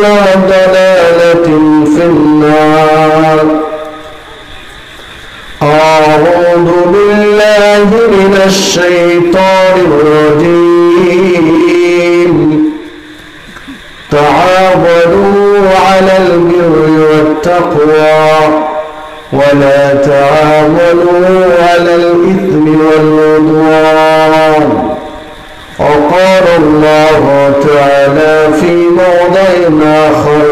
ضلالة في النار. أعوذ بالله من الشيطان الرجيم. تعاونوا على البر والتقوى ولا تعاونوا على الإثم والعدوان. وقال الله تعالى في موضع آخر: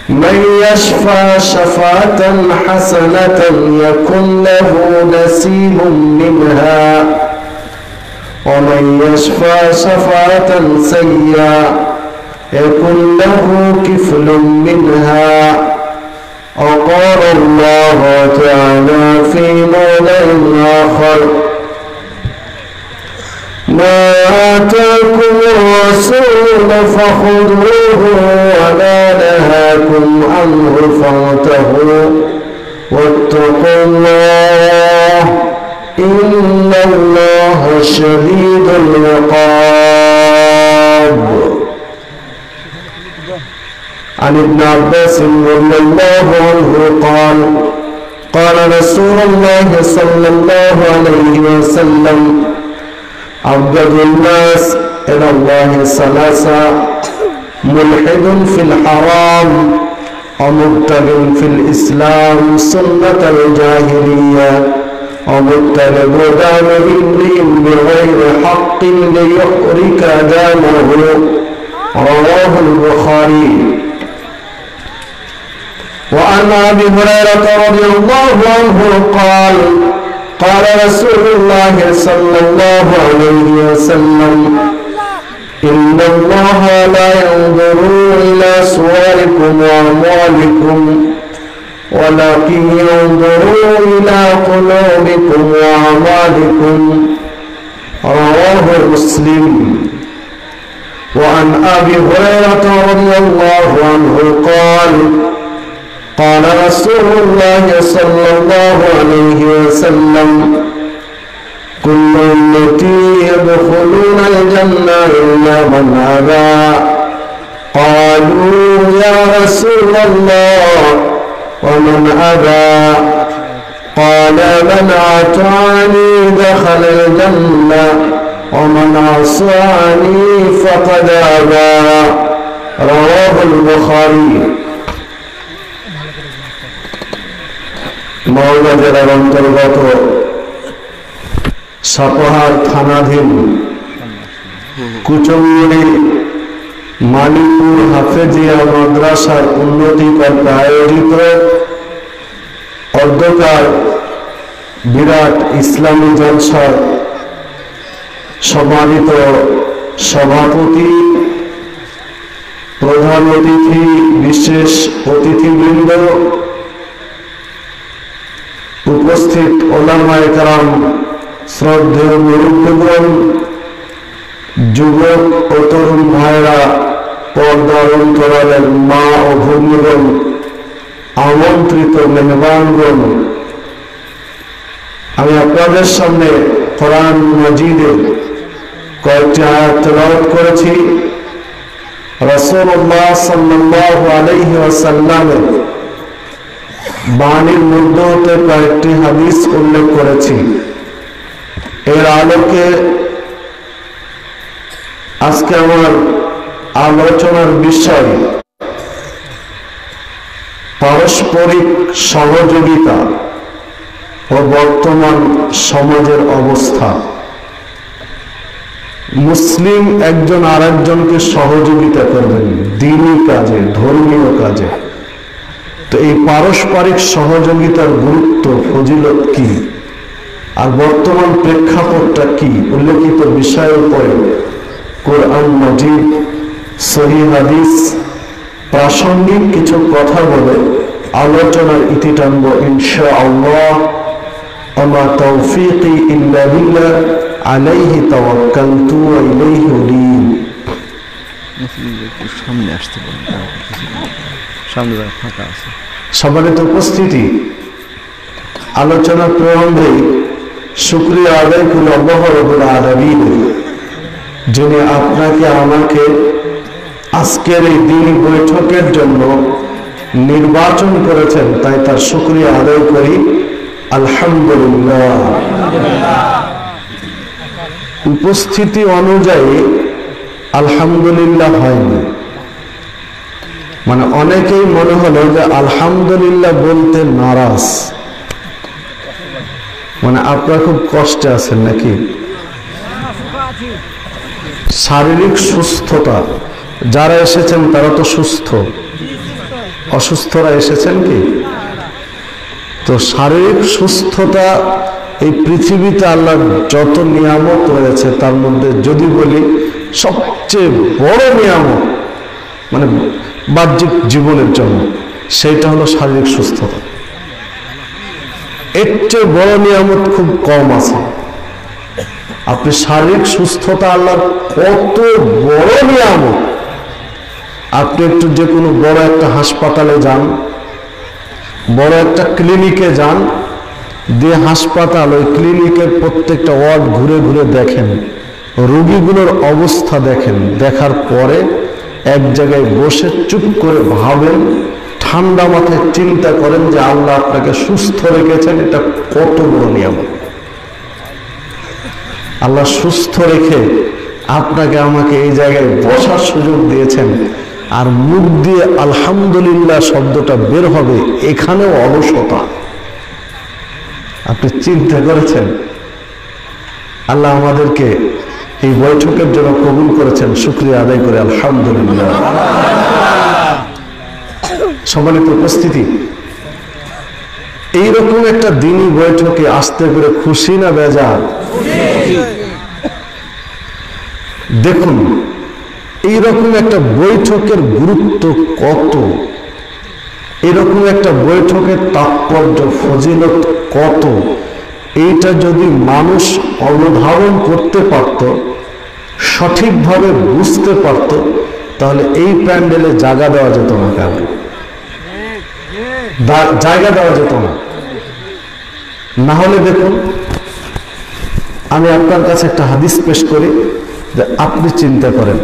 من يشفع شفاعة حسنة يكن له نصيب منها ومن يشفع شفاعة سيئة يكن له كفل منها. وقال الله تعالى في موضع آخر: ما آتاكم الرسول فخذوه وما نهاكم عنه فانتهوا واتقوا الله إن الله شديد العقاب. عن ابن عباس رضي الله عنه قال: قال رسول الله صلى الله عليه وسلم: أبغض الناس إلى الله ثلاثة: ملحد في الحرام ومبتغ في الإسلام سنة الجاهلية ومبتغ دام امرئ بغير حق ليحرك دامه. رواه البخاري. وعن أبي هريرة رضي الله عنه قال: قال رسول الله صلى الله عليه وسلم: إن الله لا ينظر إلى صوركم وأموالكم ولكن ينظر إلى قلوبكم وأعمالكم. رواه مسلم. وعن أبي هريرة رضي الله عنه قال: قال رسول الله صلى الله عليه وسلم: كل أمتي يدخلون الجنة إلا من أبى. قالوا يا رسول الله ومن أبى؟ قال: من أطاعني دخل الجنة ومن عصاني فقد أبى. رواه البخاري. মাওলা জেলার অন্তর্গত সাপাহার থানাধীন কুচঙ্গুড়ি মানিকপুর হাফেজিয়া মাদ্রাসার উন্নতি কল্পে আয়োজিত অর্ধকার বিরাট ইসলামী জলসার সম্মানিত সভাপতি, প্রধান অতিথি, বিশেষ অতিথিবৃন্দ, উপস্থিত ওলামায়ে কেরাম, শ্রদ্ধেয় মুরব্বিগণ, যুবক ও তরুণ ভাইরা, পর্দার অন্তরালের মা ও ভগ্নীগণ, আমন্ত্রিত মেহমানগণ, আমি আপনাদের সামনে কোরআন মাজিদের কয়েকটি আয়াত তেলাওয়াত করেছি। রাসূলুল্লাহ সাল্লাল্লাহু আলাইহি ওয়াসাল্লামের বাণীর মধ্যে হতে কয়েকটি হাদিস উল্লেখ করেছি। এর আলোকে আজকে আমার আলোচনার বিষয় পারস্পরিক সহযোগিতা ও বর্তমান সমাজের অবস্থা। মুসলিম একজন আরেকজনকে সহযোগিতা করবেন দ্বীনি কাজে, ধর্মীয় কাজে। তো এই পারস্পরিক সহযোগিতার গুরুত্ব, ফজিলত কি, আর বর্তমান প্রেক্ষাপটটা কি, উল্লেখিত বিষয়ের উপরে কোরআন মাজিদ, সহিহ হাদিস, প্রাসঙ্গিক কিছু কথা বলে আলোচনার ইতি টানব ইনশাআল্লাহ। আমা তাওফীকি ইল্লা বিল্লাহ আলাইহি তাওয়াক্কালতু ওয়া ইলাইহি উনীব। সামনে আসতে বলেন, সামনে ফাঁকা আছে। সম্মানিত উপস্থিতি, আলোচনার প্রারম্ভে শুকরিয়া আদায় করি আল্লাহ রাব্বুল আলামিন, যিনি আপনাকে আমাকে আজকের এই দিন বৈঠকের জন্য নির্বাচন করেছেন, তাই তার শুকরিয়া আদায় করি আলহামদুলিল্লাহ। উপস্থিতি অনুযায়ী আলহামদুলিল্লাহ হয়নি, মানে অনেকেই মনে হলো যে আলহামদুলিল্লাহ বলতে নারাজ, মানে আপনারা খুব কষ্টে আছেন নাকি? শারীরিক সুস্থতা যারা এসেছেন তারা তো সুস্থ, অসুস্থরা এসেছেন কি? তো শারীরিক সুস্থতা, এই পৃথিবীতে আল্লাহর যত নিয়ামত রয়েছে তার মধ্যে যদি বলি সবচেয়ে বড় নিয়ামত মানে বাহ্যিক জীবনের জন্য, সেইটা হলো শারীরিক সুস্থতা। এর চেয়ে বড় নিয়ামত খুব কম আছে। আপনি শারীরিক সুস্থতা আল্লাহর কত বড় নিয়ামত। আপনি একটু যে কোনো বড় একটা হাসপাতালে যান, বড় একটা ক্লিনিকে যান, দিয়ে হাসপাতাল ওই ক্লিনিকের প্রত্যেকটা ওয়ার্ড ঘুরে ঘুরে দেখেন, রোগীগুলোর অবস্থা দেখেন, দেখার পরে এক জায়গায় বসে চুপ করে ভাবেন, ঠান্ডা মাথায় চিন্তা করেন যে আল্লাহ আপনাকে সুস্থ রেখেছেন, এটা কত বড় নিয়ামত। আল্লাহ সুস্থ রেখে আপনাকে আমাকে এই জায়গায় বসার সুযোগ দিয়েছেন, আর মুখ দিয়ে আলহামদুলিল্লাহ শব্দটা বের হবে, এখানেও অলসতা। আপনি চিন্তা করেছেন? আল্লাহ আমাদেরকে এই বৈঠকের জন্য কবুল করেছেন, শুকরিয়া আদায় করে আলহামদুলিল্লাহ। সম্মানিত উপস্থিতি, এইরকম একটা দিনই বৈঠকে আসতে করে খুশি না বেজার? দেখুন এইরকম একটা বৈঠকের গুরুত্ব কত, এরকম একটা বৈঠকের তাৎপর্য ফজিলত কত, এইটা যদি মানুষ অনুধাবন করতে পারত, সঠিকভাবে বুঝতে পারত, তাহলে এই প্যান্ডেলে জায়গা দেওয়া যেত না, কাউকে জায়গা দেওয়া যেত না। না হলে দেখুন, আমি আপনার কাছে একটা হাদিস পেশ করি যে আপনি চিন্তা করেন।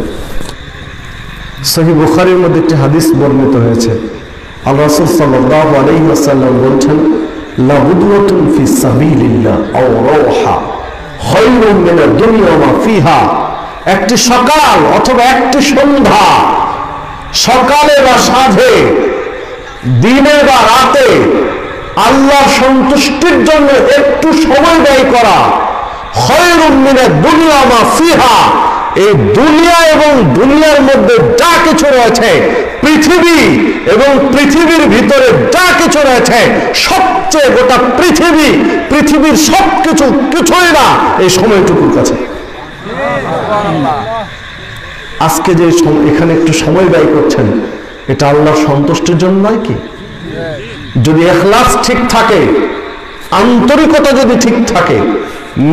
সহিহ বুখারীর মধ্যে একটি হাদিস বর্ণিত হয়েছে, আল্লাহ রাসূল সাল্লাল্লাহু আলাইহি ওয়াসাল্লাম বলেছেন, লা গুদওয়াতুন ফি সাবিলিল্লাহ আও রাওহা খায়রুম মিনাদ দুনিয়া ওয়া মা ফিহা। একটি সকাল অথবা একটি সন্ধ্যা, সকালে বা সাঁঝে, দিনে বা রাতে আল্লাহর সন্তুষ্টির জন্য একটু সময় ব্যয় করা, খায়রুম মিনাদ দুনিয়া ওয়া মা ফিহা, এই দুনিয়া এবং দুনিয়ার মধ্যে যা কিছু রয়েছে, পৃথিবী এবং পৃথিবীর ভিতরে যা কিছু রয়েছে, সবচেয়ে গোটা পৃথিবীর সবকিছু কিছুই না এই সময়টুকুর কাছে। আজকে যে এখানে একটু সময় ব্যয় করছেন, এটা আল্লাহর সন্তুষ্টির জন্য নয় কি? যদি ইখলাস ঠিক থাকে, আন্তরিকতা যদি ঠিক থাকে,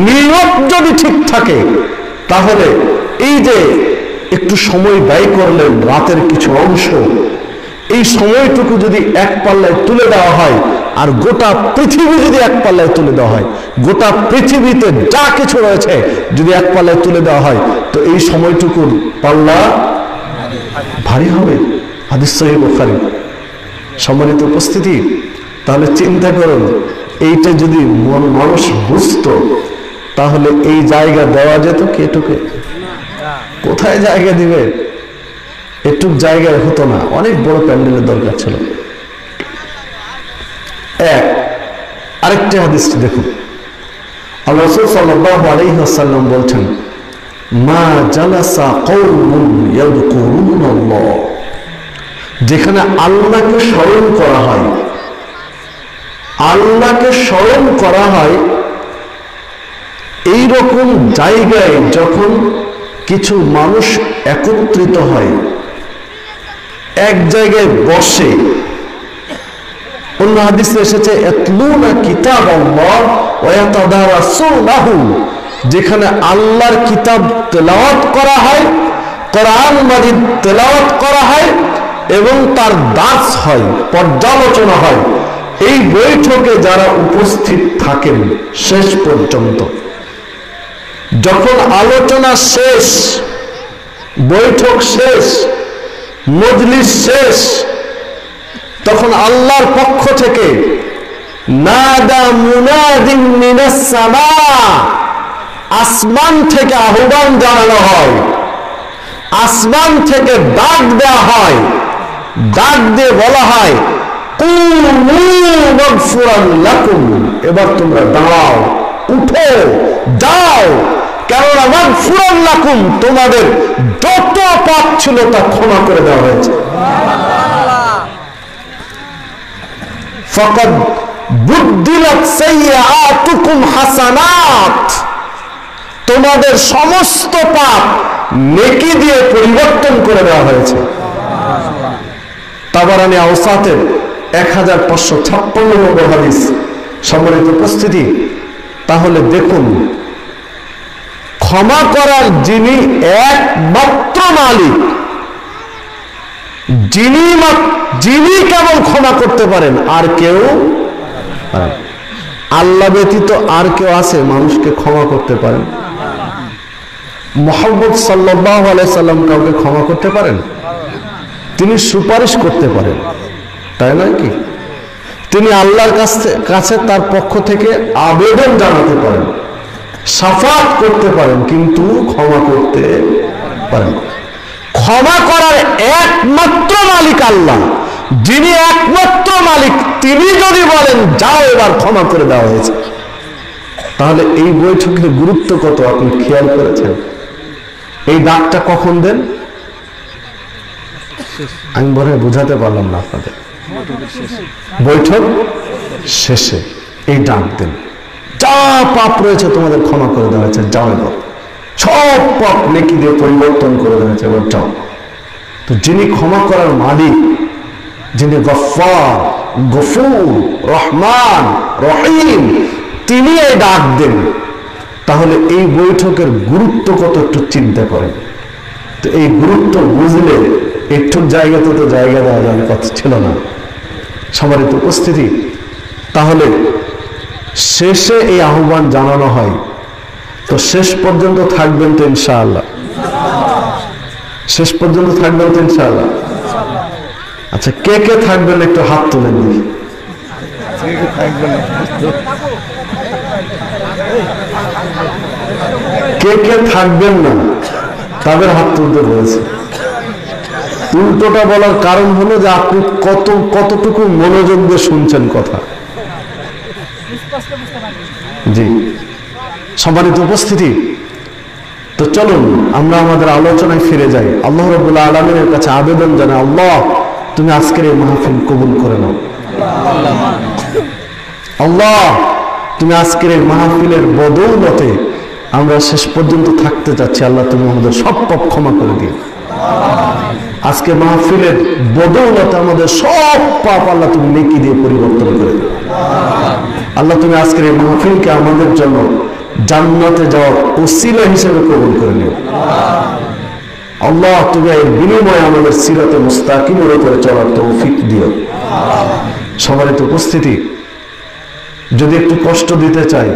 নিয়ত যদি ঠিক থাকে, তাহলে এই যে একটু সময় ব্যয় করলেন রাতের কিছু অংশ, এই সময়টুকু যদি এক পাল্লায় তুলে দেওয়া হয়, আর গোটা পৃথিবী যদি এক পাল্লায় তুলে দেওয়া হয়, গোটা পৃথিবীতে যা কিছু রয়েছে যদি এক পাল্লায় তুলে দেওয়া হয়, তো এই সময়টুকুর পাল্লা ভারী হবে। হাদিস সহিহ বুখারী। সম্মানিত উপস্থিতি, তাহলে চিন্তা করুন, এইটা যদি মানুষ বুঝতো, তাহলে এই জায়গা দেওয়া যেত কেটুকে? কোথায় জায়গা দিবে? এটুক জায়গায় হতো না, অনেক বড় প্যান্ডেলের দরকার ছিল। আরেকটি হাদিস দেখুন, আল্লাহ রাসূল সাল্লাল্লাহু আলাইহি ওয়াসাল্লাম বলছেন, মা জালাসা কওমুন ইয়াযকুরুনাল্লাহ, যেখানে আল্লাহকে স্মরণ করা হয়, আল্লাহকে স্মরণ করা হয়, এই রকম জায়গায় যখন কিছু মানুষ একত্রিত হয়, এক জায়গায় বসে, অন্য হাদিসে এসেছে ইয়াতলুনা কিতাবাল্লাহ ওয়া ইয়াতাদারাসুনাহু, যেখানে আল্লাহর কিতাব তেলাওয়াত করা হয়, কোরআন মাজিদ তেলাওয়াত করা হয় এবং তার দাস হয়, পর্যালোচনা হয়। এই বৈঠকে যারা উপস্থিত থাকেন শেষ পর্যন্ত, যখন আলোচনা শেষ, বৈঠক শেষ, মজলিস শেষ, তখন আল্লাহর পক্ষ থেকে নাদা মুনাদিন মিনাস সামা, আসমান থেকে আহ্বান জানানো হয়, আসমান থেকে ডাক দেওয়া হয়, ডাক দিয়ে বলা হয় কুমু মাগফুরান লাকুম, এবার তোমরা দাঁড়াও, উঠো, যাও, কেননা মাগফুরান লাকুম, তোমাদের যত পাপ ছিল তা ক্ষমা করে দেওয়া হয়েছে। ফাকাদ বুদ্দিলাত সাইয়্যাতুকুম হাসানাত, তোমাদের সমস্ত পাপ নেকি দিয়ে পরিবর্তন করে দেওয়া হয়েছে। তাবারানী আওসাতের 1556 নম্বর হাদিস। সম্মানিত উপস্থিতি, তাহলে দেখুন, ক্ষমা করার যিনি একমাত্র মালিক, যিনি কেবল ক্ষমা করতে পারেন, আর কেউ আল্লাহ ব্যতীত আর কেউ আছে মানুষকে ক্ষমা করতে পারেন? মুহাম্মদ সাল্লাল্লাহু আলাইহি সাল্লাম কাউকে ক্ষমা করতে পারেন? তিনি সুপারিশ করতে পারেন, তাই নয় কি? তিনি আল্লাহর কাছে তার পক্ষ থেকে আবেদন জানাতে পারেন, শাফাত করতে পারেন, কিন্তু ক্ষমা করতে পারেন। ক্ষমা করার একমাত্র মালিক আল্লাহ, যিনি একমাত্র মালিক, তিনি যদি বলেন যাও এবার ক্ষমা করে দেওয়া হয়েছে, তাহলে এই বৈঠকের গুরুত্ব কত আপনি খেয়াল করেছেন? এই ডাকটা কখন দেন? আমি বলে বোঝাতে পারলাম না আপনাদের। বৈঠক শেষে এই ডাক দেন, যা পাপ রয়েছে তোমাদের ক্ষমা করে দেওয়া হয়েছে, যাও এবার, সব পাপ নেকি দিয়ে পরিবর্তন করে দেওয়া হয়েছে, এবার যাও। তো যিনি ক্ষমা করার মালিক, যিনি গফফার, গফুর, রহমান, রহিম, তিনি এই ডাক দেন, তাহলে এই বৈঠকের গুরুত্ব কত একটু চিন্তা করেন। তো এই গুরুত্ব বুঝলে একটু জায়গাতে তো জায়গা দেওয়া যাওয়ার কথা ছিল না। সম্মানিত উপস্থিতি, তাহলে শেষে এই আহ্বান জানানো হয়, তো শেষ পর্যন্ত থাকবেন তো ইনশাআল্লাহ? শেষ পর্যন্ত থাকবেন তো ইনশাআল্লাহ? আচ্ছা, কে কে থাকবেন একটু হাত তুলে দেখি। কে কে থাকবেন না তাদের হাত তুলতে বলেছে। উল্টোটা বলার কারণ হলো যে আপনি কতটুকু মনোযোগ দিয়ে শুনছেন কথা। জি, সম্মানিত উপস্থিতি, তো চলুন আমরা আমাদের আলোচনায় ফিরে যাই। আল্লাহ রাব্বুল আলামিনের কাছে আবেদন জানাই, আল্লাহ তুমি আজকের এই মাহফিল কবুল করে নাও। আল্লাহ তুমি আজকের এই মাহফিলের বদৌলতে আমরা শেষ পর্যন্ত থাকতে চাচ্ছি, আল্লাহ তুমি আমাদের সব পাপ ক্ষমা করে দিও। আজকে মাহফিলের বদৌলতে আমাদের সব পাপ আল্লাহ তুমি নেকি দিয়ে পরিবর্তন করে দিও। আল্লাহ তুমি আজকের এই মাহফিলকে আমাদের জন্য জান্নাতে যাওয়ার ওসিলা হিসেবে কবুল করে নিও। আল্লাহ তুমি এর বিনিময়ে আমাদের সিরাতে মুস্তাকিমের উপরে চলার তৌফিক দিও। সম্মানিত উপস্থিতি, যদি একটু কষ্ট দিতে চাই,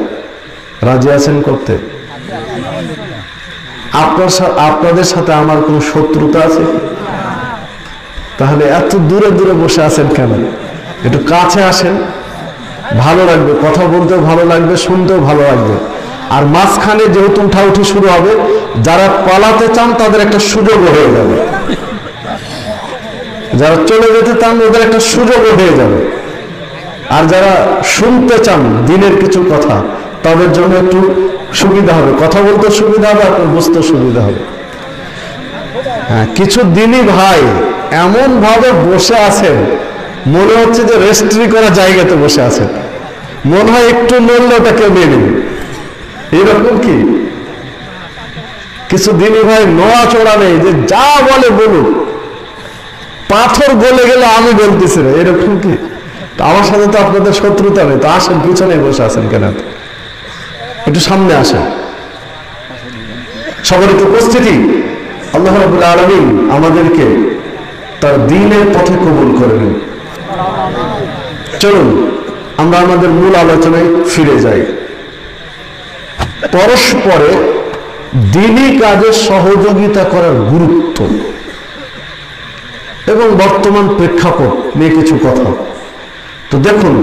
রাজি আছেন করতে? আপনাদের সাথে আমার কোনো শত্রুতা আছে? তাহলে এত দূরে দূরে বসে আছেন কেন? একটু কাছে আসেন, ভালো লাগবে, কথা বলতেও ভালো লাগবে, শুনতেও ভালো লাগবে। আর মাঝখানে যেহেতু উঠাউঠি শুরু হবে, যারা পালাতে চান তাদের একটা সুযোগ হয়ে যাবে, যারা চলে যেতে চান ওদের একটা সুযোগ হয়ে যাবে, আর যারা শুনতে চান দিনের কিছু কথা তাদের জন্য একটু সুবিধা হবে, কথা বলতে সুবিধা হবে, আপনার বুঝতে সুবিধা হবে। হ্যাঁ, কিছু দিনই ভাই এমন ভাবে বসে আছেন মনে হচ্ছে যে রেস্ট্রি করা জায়গাতে বসে আছেন, মনে হয় একটু নড়লে ওটা কেউ মেনে নেবে, এরকম কি? কিছু দিনই ভাই নোয়া চড়া নেই, যে যা বলে বলুন, পাথর গলে গেলে আমি বলতেছি না, এরকম কি? আমার সাথে তো আপনাদের শত্রুতা নেই, তো আসেন, পিছনে বসে আছেন কেন? একটু সামনে আসেন। সম্মানিত উপস্থিতি, আল্লাহ রাব্বুল আলামিন আমাদেরকে তার দ্বীনের পথে কবুল করে নিন। চলুন আমরা আমাদের মূল আলোচনায় ফিরে যাই। পরস্পরে দ্বীনি কাজে সহযোগিতা করার গুরুত্ব। এবং বর্তমান প্রেক্ষাপট নিয়ে কিছু কথা। তো দেখুন,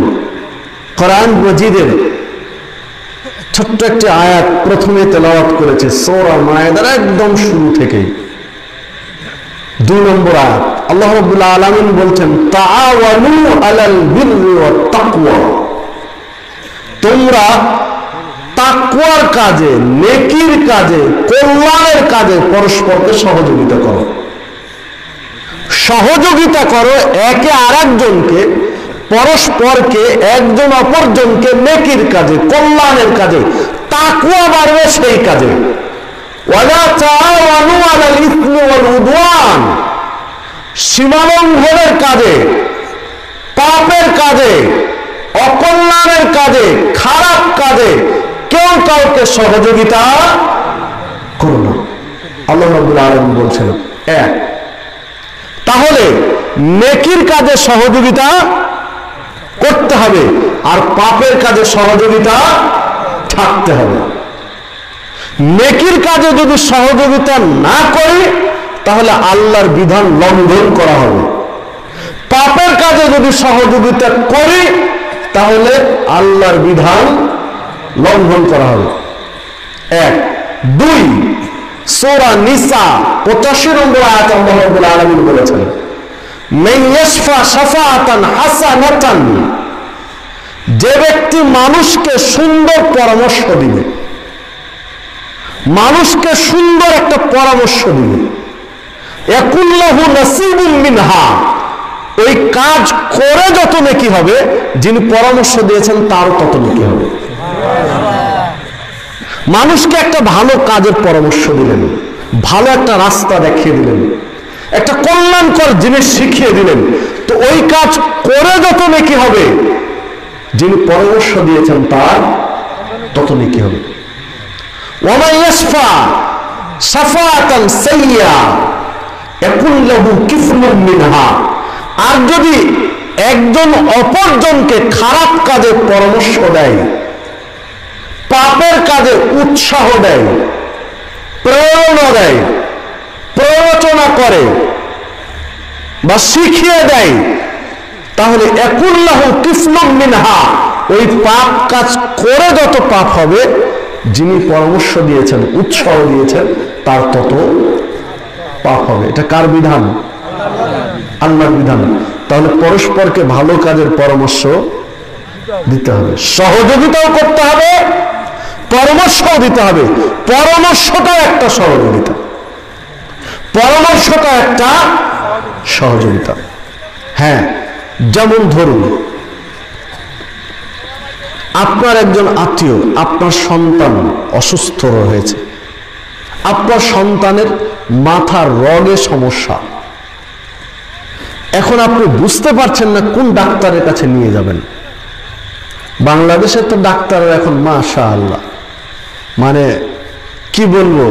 কোরআন মাজিদের ছোট্ট একটি আয়াত প্রথমে তেলাওয়াত করেছে সূরা মায়েদার একদম শুরু থেকেই 2 নম্বর আয়াত। আল্লাহ রাব্বুল আলামিন বলছেন, তাআওয়ানু আলাল বিররি ওয়াত তাকওয়া, তোমরা তাকওয়ার কাজে, নেকির কাজে, কল্যাণের কাজে পরস্পরকে সহযোগিতা করো। সহযোগিতা করো একে আরেকজনকে, পরস্পরকে, একজন অপরজনকে নেকির কাজে, কল্যাণের কাজে, তাকওয়া বাড়বে সেই কাজে। ওয়ালা তাআওয়ানু আলাল ইসমি ওয়াল উদওয়ান, সীমালঙ্ঘনের কাজে, পাপের কাজে, অকল্যাণের কাজে, খারাপ কাজে কেউ কাউকে সহযোগিতা করো না। আল্লাহ রাব্বুল আলামিন বলছেন এক। তাহলে নেকির কাজে সহযোগিতা করতে হবে আর পাপের কাজে সহযোগিতা থাকতে হবে। নেকির কাজে যদি সহযোগিতা না করি তাহলে আল্লাহর বিধান লঙ্ঘন করা হবে, পাপের কাজে যদি সহযোগিতা করি তাহলে আল্লাহর বিধান লঙ্ঘন করা হবে। 1 2 সূরা নিসা 85 নম্বর আয়াত আল্লাহ রাব্বুল আলামিন বলেছেন, মান ইয়াশফা শাফাআতান হাসানাতান, যে ব্যক্তি মানুষকে সুন্দর পরামর্শ দিবে, মানুষকে সুন্দর একটা পরামর্শ দিবে, ইয়াকুল্লাহু নাসিবুম মিনহা, ওই কাজ করে যত নেকি হবে, যিনি পরামর্শ দিয়েছেন তারও তত নেকি হবে। মানুষকে একটা ভালো কাজের পরামর্শ দিলেন, ভালো একটা রাস্তা দেখিয়ে দিলেন, একটা কল্যাণকর জিনিস শিখিয়ে দিলেন, তো ওই কাজ করে যত নেকি হবে, যিনি পরামর্শ দিয়েছেন তার তত নেকি হবে। ওয়া মান ইয়াশফা শাফাআতান সাইয়্যা ইয়াকুন লাহু কিফলুম মিনহা, আর যদি একজন অপরজনকে খারাপ কাজে পরামর্শ দেয়, পাপের কাজে উৎসাহ দেয়, প্রেরণা দেয়, প্ররোচনা করে বা শিখিয়ে দেয়, তাহলে ইয়াকুল্লাহু কিফলুম মিনহা, ওই পাপ কাজ করে যত পাপ হবে, যিনি পরামর্শ দিয়েছেন, উৎসাহ দিয়েছেন, তার তত পাপ হবে। এটা কার বিধান? আল্লাহর বিধান। তাহলে পরস্পরকে ভালো কাজের পরামর্শ দিতে হবে, সহযোগিতাও করতে হবে, পরামর্শও দিতে হবে। পরামর্শটা একটা সহযোগিতা, পরামর্শটা একটা সহযোগিতা। হ্যাঁ, যেমন ধরুন আপনার একজন আত্মীয়, আপনার সন্তান অসুস্থ হয়েছে, আপনার সন্তানের মাথার রগে সমস্যা, এখন আপনি বুঝতে পারছেন না কোন ডাক্তারের কাছে নিয়ে যাবেন। বাংলাদেশের তো ডাক্তাররা এখন মাশাআল্লাহ, মানে কি বলবো,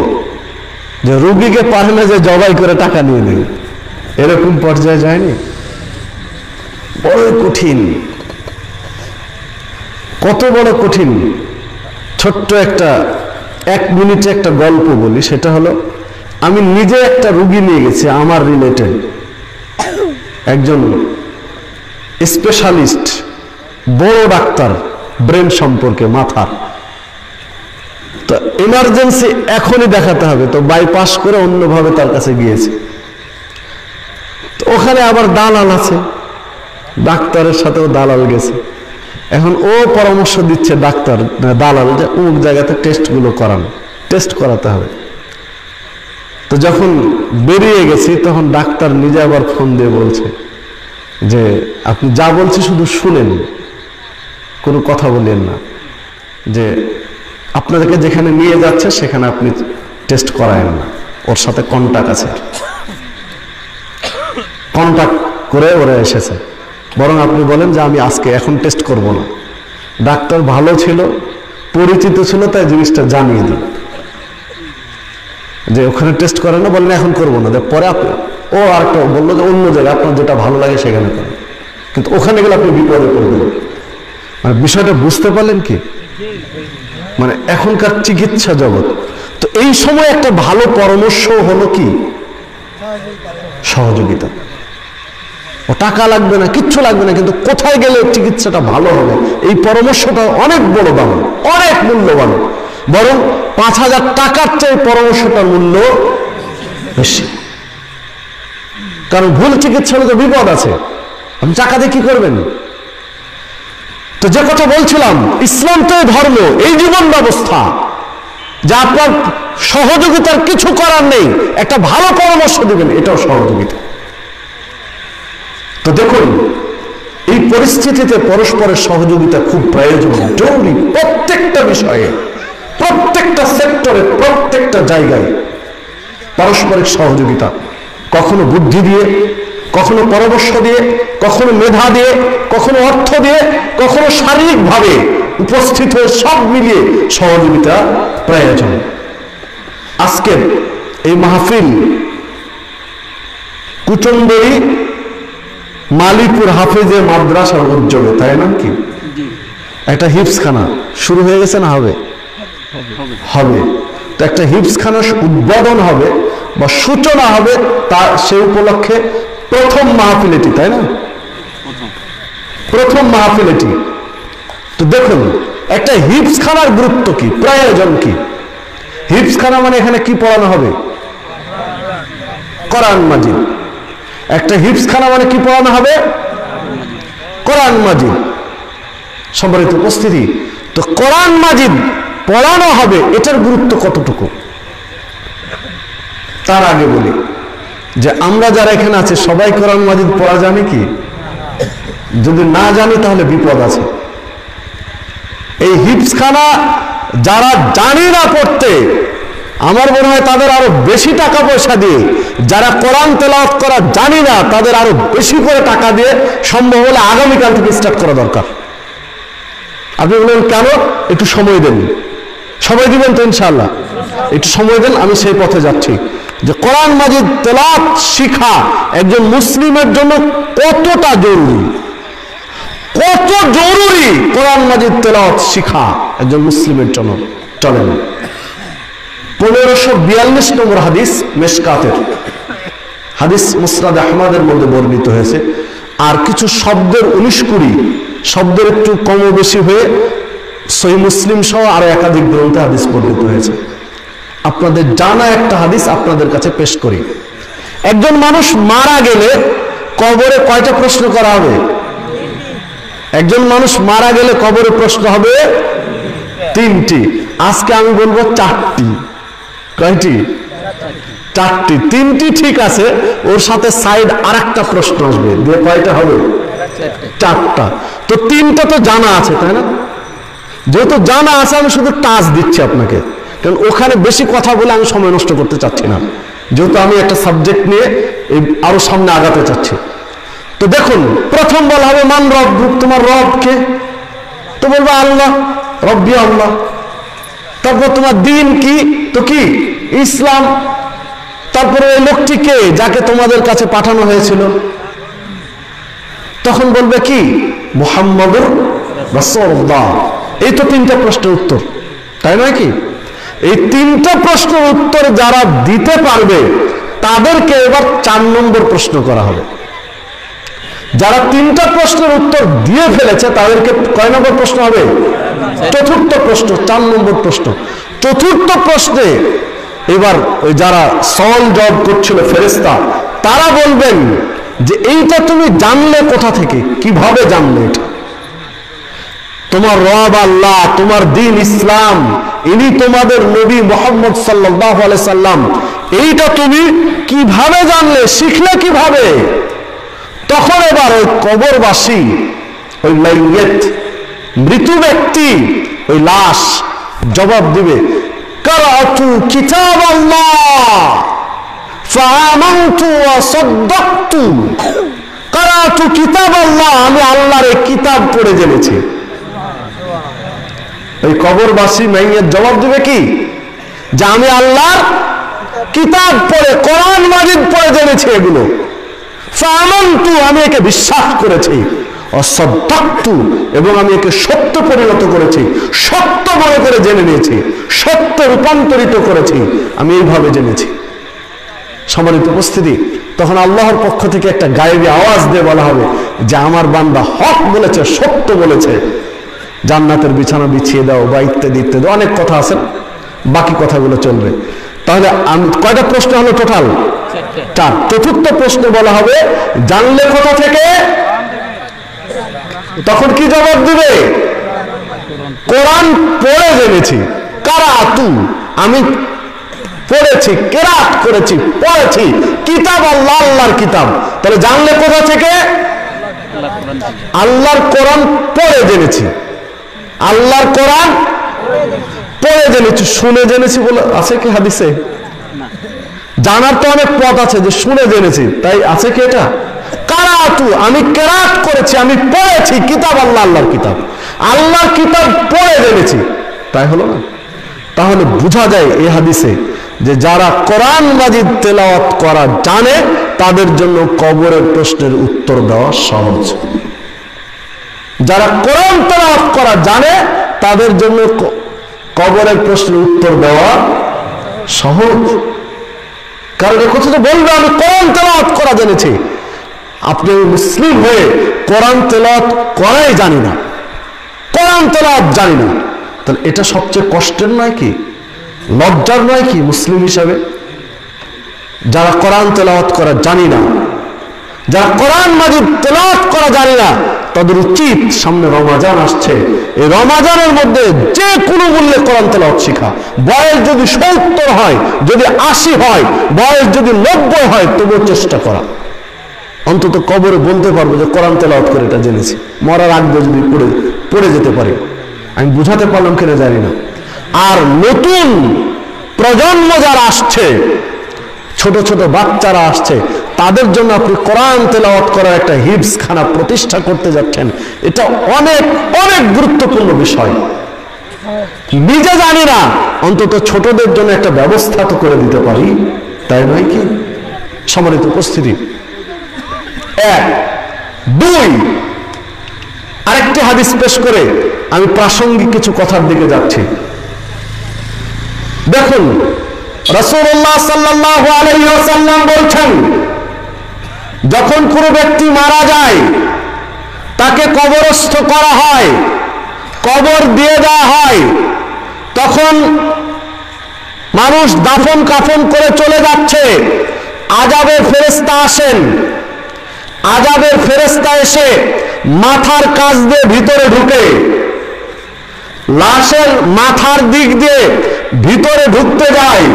যে রোগীকে পারে না যে জবাই করে টাকা নিয়ে নেবে, এরকম পর্যায়ে যায়নি। বড় কঠিন, কত বড় কঠিন। ছোট্ট একটা 1 মিনিটে একটা গল্প বলি, সেটা হলো আমি নিজে একটা রোগী নিয়ে গেছি, আমার রিলেটেড একজন স্পেশালিস্ট, বড় ডাক্তার ব্রেন সম্পর্কে, মাথার। তো ইমার্জেন্সি এখনই দেখাতে হবে, তো বাইপাস করে অন্যভাবে তার কাছে গিয়েছে। তো ওখানে আবার দালাল আছে, ডাক্তারের সাথেও দালাল গেছে। এখন ও পরামর্শ দিচ্ছে ডাক্তার, দালাল, যে অমুক জায়গাতে টেস্টগুলো করান, টেস্ট করাতে হবে। তো যখন বেরিয়ে গেছি তখন ডাক্তার নিজে আবার ফোন দিয়ে বলছে যে আপনি যা বলছি শুধু শুনেন, কোনো কথা বলেন না, যে আপনাদেরকে যেখানে নিয়ে যাচ্ছে সেখানে আপনি টেস্ট করায়েন না, ওর সাথে কন্টাক্ট আছে, কন্টাক্ট করে ওরা এসেছে, বরং আপনি বলেন যে আমি আজকে এখন টেস্ট করব না। ডাক্তার ভালো ছিল, পরিচিত ছিল, তাই জিনিসটা জানিয়ে দিন যে ওখানে টেস্ট করে না, বলেন এখন করবো না। পরে আপনি ও আরেকটা বললো যে অন্য জায়গায় আপনার যেটা ভালো লাগে সেখানে করেন, কিন্তু ওখানে গেলে আপনি বিপদে পড়বেন। মানে বিষয়টা বুঝতে পারলেন কি? মানে এখনকার চিকিৎসা জগৎ। তো এই সময় একটা ভালো পরামর্শ হলো কি? সহযোগিতা। ও টাকা লাগবে না, কিচ্ছু লাগবে না, কিন্তু কোথায় গেলে চিকিৎসাটা ভালো হবে এই পরামর্শটা অনেক বড় দাম, অনেক মূল্যবান। বরং 5,000 টাকার চেয়ে পরামর্শটার মূল্য বেশি। কারণ ভুল চিকিৎসা হলে তো বিপদ আছে, আপনি টাকা দিয়ে কি করবেন? তো যে কথা বলছিলাম, ইসলাম তো ধর্ম, এই জীবন ব্যবস্থা, যা আপনার সহযোগিতার কিছু করার নেই, একটা ভালো পরামর্শ দিবেন, এটাও সহযোগিতা। তো দেখুন, এই পরিস্থিতিতে পরস্পরের সহযোগিতা খুব প্রয়োজন, জরুরি। প্রত্যেকটা বিষয়ে, প্রত্যেকটা সেক্টরে, প্রত্যেকটা জায়গায় পারস্পরিক সহযোগিতা, কখনো বুদ্ধি দিয়ে, কখনো পরামর্শ দিয়ে, কখনো মেধা দিয়ে, কখনো অর্থ দিয়ে, কখনো শারীরিকভাবে উপস্থিত হয়ে সব মিলিয়ে সহযোগিতা প্রয়োজন। আজকের এই মাহফিল কুচন্ডী মালিপুর হাফেজে মাদ্রাসার উদ্যোগে, তাই না? কি একটা হিফজখানা শুরু হয়ে গেছে না? হবে হবে তো একটা হিফজখানা উদ্বোধন হবে বা সূচনা হবে, তা সে উপলক্ষে প্রথম মাহফিল এটি, তাই না? প্রথম মাহফিল এটি। তো দেখুন, একটা হিফজখানার গুরুত্ব কি, প্রয়োজন কি। হিফজখানা মানে এখানে কি পড়ানো হবে? কোরআন মাজিদ। একটা হিফজখানা মানে কি পড়ানো হবে? কোরআন মাজিদ। সম্মানিত উপস্থিতি, তো কোরআন মাজিদ পড়ানো হবে, এটার গুরুত্ব কতটুকু? তার আগে বলি যে আমরা যারা এখানে আছে সবাই কোরআন মাজিদ পড়া জানি কি? যদি না জানি তাহলে বিপদ আছে। এই হিফজখানা যারা জানি না পড়তে, আমার মনে হয় তাদের আরো বেশি টাকা পয়সা দিয়ে, যারা কোরআন তেলাওয়াত করা জানি না তাদের আরো বেশি করে টাকা দিয়ে সম্ভব হলে আগামীকাল থেকে স্টার্ট করা দরকার। আপনি বললেন কেন? একটু সময় দেন। সময় দিবেন তো ইনশাআল্লাহ? একটু সময় দেন, আমি সেই পথে যাচ্ছি। যে কোরআন মাজিদ তেলাওয়াত শিখা একজন মুসলিমের জন্য কতটা জরুরি, কত জরুরি কোরআন মাজিদ তেলাওয়াত শিখা একজন মুসলিমের জন্য। চলেন 1542 নম্বর হাদিস, মেশকাতের হাদিস, মুসনাদ আহমদের মধ্যে বর্ণিত হয়েছে। আর কিছু শব্দের 19-20 শব্দের একটু কম বেশি হয়ে সহিহ মুসলিম সহ আরো একাধিক গ্রন্থে হাদিস বর্ণিত হয়েছে। আপনাদের জানা একটা হাদিস আপনাদের কাছে পেশ করি। একজন মানুষ মারা গেলে কবরে কয়টা প্রশ্ন করা হবে? একজন মানুষ মারা গেলে কবরে প্রশ্ন হবে 3টি। আজকে আমি বলবো 4টি। কয়টি? 4টি। 3টি ঠিক আছে, ওর সাথে সাইড আরেকটা প্রশ্ন আসবে, দিয়ে কয়টা হবে? 4টা। তো 3টা তো জানা আছে, তাই না? যেহেতু জানা আছে, আমি শুধু টাচ দিচ্ছি আপনাকে, কারণ ওখানে বেশি কথা বলে আমি সময় নষ্ট করতে চাচ্ছি না, যেহেতু আমি একটা সাবজেক্ট নিয়ে আরো সামনে আগাতে চাচ্ছি। তো দেখুন, প্রথম বলা হবে মান রব্বুক, তোমার রব কে? তো বলবো আল্লাহ, রব্বি আল্লাহ। তারপর তোমার দিন কি? তো কি? ইসলাম। তারপরে ওই লোকটি কে যাকে তোমাদের কাছে পাঠানো হয়েছিল? তখন বলবে কি? মুহাম্মাদুর রাসূলুল্লাহ। এই তো 3টা প্রশ্নের উত্তর, তাই নয় কি? এই 3টা প্রশ্নের উত্তর যারা দিতে পারবে তাদেরকে এবার 4 নম্বর প্রশ্ন করা হবে। যারা 3টা প্রশ্নের উত্তর দিয়ে ফেলেছে তাদেরকে কয় নম্বর প্রশ্ন হবে? 4র্থ প্রশ্ন, 4 নম্বর প্রশ্ন। 4র্থ প্রশ্নে এবার ওই যারা সওয়াল জবাব করছিল ফেরেশতা, তারা বলবেন যে এইটা তুমি জানলে কোথা থেকে, কিভাবে জানলে? এটা তোমার রব আল্লাহ, তোমার দ্বীন ইসলাম, ইনি তোমাদের নবী মুহাম্মদ সাল্লাল্লাহু আলাইহি সাল্লাম, এইটা তুমি কিভাবে জানলে, শিখলে কিভাবে? তখন এবার ওই কবরবাসী, ওই মাইয়িত, মৃত ব্যক্তি, ওই লাশ জবাব দিবে, কারাতু কিতাবাল্লাহ ফাআমানতু ওয়া সাদ্দাকতু। কারাতু কিতাবাল্লাহ, আমি আল্লাহর কিতাব পড়ে জেনেছি। ওই কবরবাসী মাইয়িত জবাব দিবে কি? যে আমি আল্লাহর কিতাব পড়ে, কোরআন মাজিদ পড়ে জেনেছি এগুলো। ফাআমানতু, আমি একে বিশ্বাস করেছি। অসাদ্দাকতু, এবং আমি একে সত্য পরিণত করেছি, সত্য মনে করে জেনে নিয়েছি, সত্য রূপান্তরিত করেছি, আমি এইভাবে জেনেছি। সম্মানিত উপস্থিতি, তখন আল্লাহর পক্ষ থেকে একটা গায়েবী আওয়াজ দিয়ে বলা হবে যে আমার বান্দা হক বলেছে, সত্য বলেছে, জান্নাতের বিছানা বিছিয়ে দাও বা ইত্যাদি ইত্যাদি অনেক কথা আছে, বাকি কথাগুলো চলবে। তাহলে আমি কয়টা প্রশ্ন হলো টোটাল? 4। চতুর্থ প্রশ্নে বলা হবে জানলে কোথা থেকে? তখন কি জবাব দিবে? কোরআন পড়ে জেনেছি। কারাতু, আমি পড়েছি, কেরাত করেছি, পড়েছি। কিতাব আল্লাহ, আল্লাহর কিতাব। তাহলে জানলে কোথা থেকে? আল্লাহর কোরআন পড়ে জেনেছি। আল্লাহর কোরআন পড়ে জেনেছি। শুনে জেনেছি বলে আছে কি হাদিসে? জানার তো অনেক পথ আছে, যে শুনে জেনেছি তাই আছে কি এটা? কারাতু, আমি কেরাত করেছি, আমি পড়েছি কিতাব আল্লাহ, আল্লাহর কিতাব। আল্লাহর কিতাব পড়ে জেনেছি, তাই হলো না? তাহলে বোঝা যায় এই হাদিসে যে যারা কোরআন মাজিদ তেলাওয়াত করা জানে তাদের জন্য কবরের প্রশ্নের উত্তর দেওয়া সহজ। যারা কোরআন তেলাওয়াত করা জানে তাদের জন্য কবরের প্রশ্নের উত্তর দেওয়া সহজ। কারণ কথা তো বলবে আমি কোরআন তেলাওয়াত করা জেনেছি। আপনি মুসলিম হয়ে কোরআন তেলাওয়াত করাই জানি না, কোরআন তেলাওয়াত জানি না, তাহলে এটা সবচেয়ে কষ্টের নয় কি, লজ্জার নয় কি মুসলিম হিসাবে? যারা কোরআন তেলাওয়াত করা জানি না, যারা কোরআন মাজিদ তেলাওয়াত করা জানি না, তাদের উচিত, সামনে রমাজান আসছে, এই রমাজানের মধ্যে যে কোনো মূল্যে কোরআন তেলাওয়াত শেখা। বয়স যদি 70 হয়, যদি 80 হয়, বয়স যদি 90 হয়, তবুও চেষ্টা করা। অন্তত কবরে বলতে পারবো যে কোরআন তেলাওয়াত করে এটা জেনেছি। মরার আগে যদি পড়ে যেতে পারি। আমি বুঝাতে পারলাম কিনা জানি না। আর নতুন প্রজন্ম যারা আসছে, ছোট ছোট বাচ্চারা আসছে, তাদের জন্য আপনি কোরআন তেলাওয়াত করার একটা হিফজখানা প্রতিষ্ঠা করতে যাচ্ছেন। এটা অনেক অনেক গুরুত্বপূর্ণ বিষয়। নিজে জানি না, অন্তত ছোটদের জন্য একটা ব্যবস্থা তো করে দিতে পারি, তাই নয় কি? সম্মানিত উপস্থিতি, 1, 2 আরেকটি হাদিস পেশ করে আমি প্রাসঙ্গিক কিছু কথার দিকে যাচ্ছি। দেখুন, রাসূলুল্লাহ সাল্লাল্লাহু আলাইহি ওয়াসাল্লাম বলছেন, যখন কোনো ব্যক্তি মারা যায়, তাকে কবরস্থ করা হয়, কবর দিয়ে দেওয়া হয়, তখন মানুষ দাফন কাফন করে চলে যাচ্ছে, আযাবের ফেরেশতা আসেন। আযাবের ফেরেশতা এসে মাথার কাছ দিয়ে ভিতরে ঢুকে, লাশের মাথার দিক দিয়ে ভিতরে ঢুকতে যায়।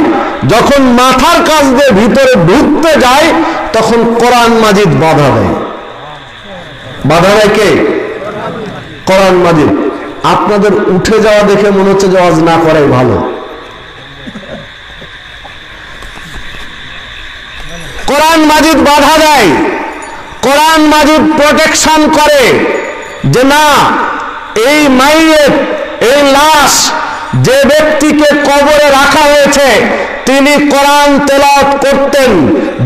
যখন মাথার কাছ দিয়ে ভিতরে ঢুকতে যায়, তখন কোরআন মাজিদ বাধা দেয়। বাধা দেয় কে? কোরআন মাজিদ। আপনাদের উঠে যাওয়া দেখে মনে হচ্ছে যে ওয়াজ না করাই ভালো। কোরআন মাজিদ বাধা দেয়, কোরআন মাজিদ প্রোটেকশন করে যে না, এই মাইয়েত, এই লাশ যে ব্যক্তিকে কবরে রাখা হয়েছে তিনি কোরআন তেলাওয়াত করতেন,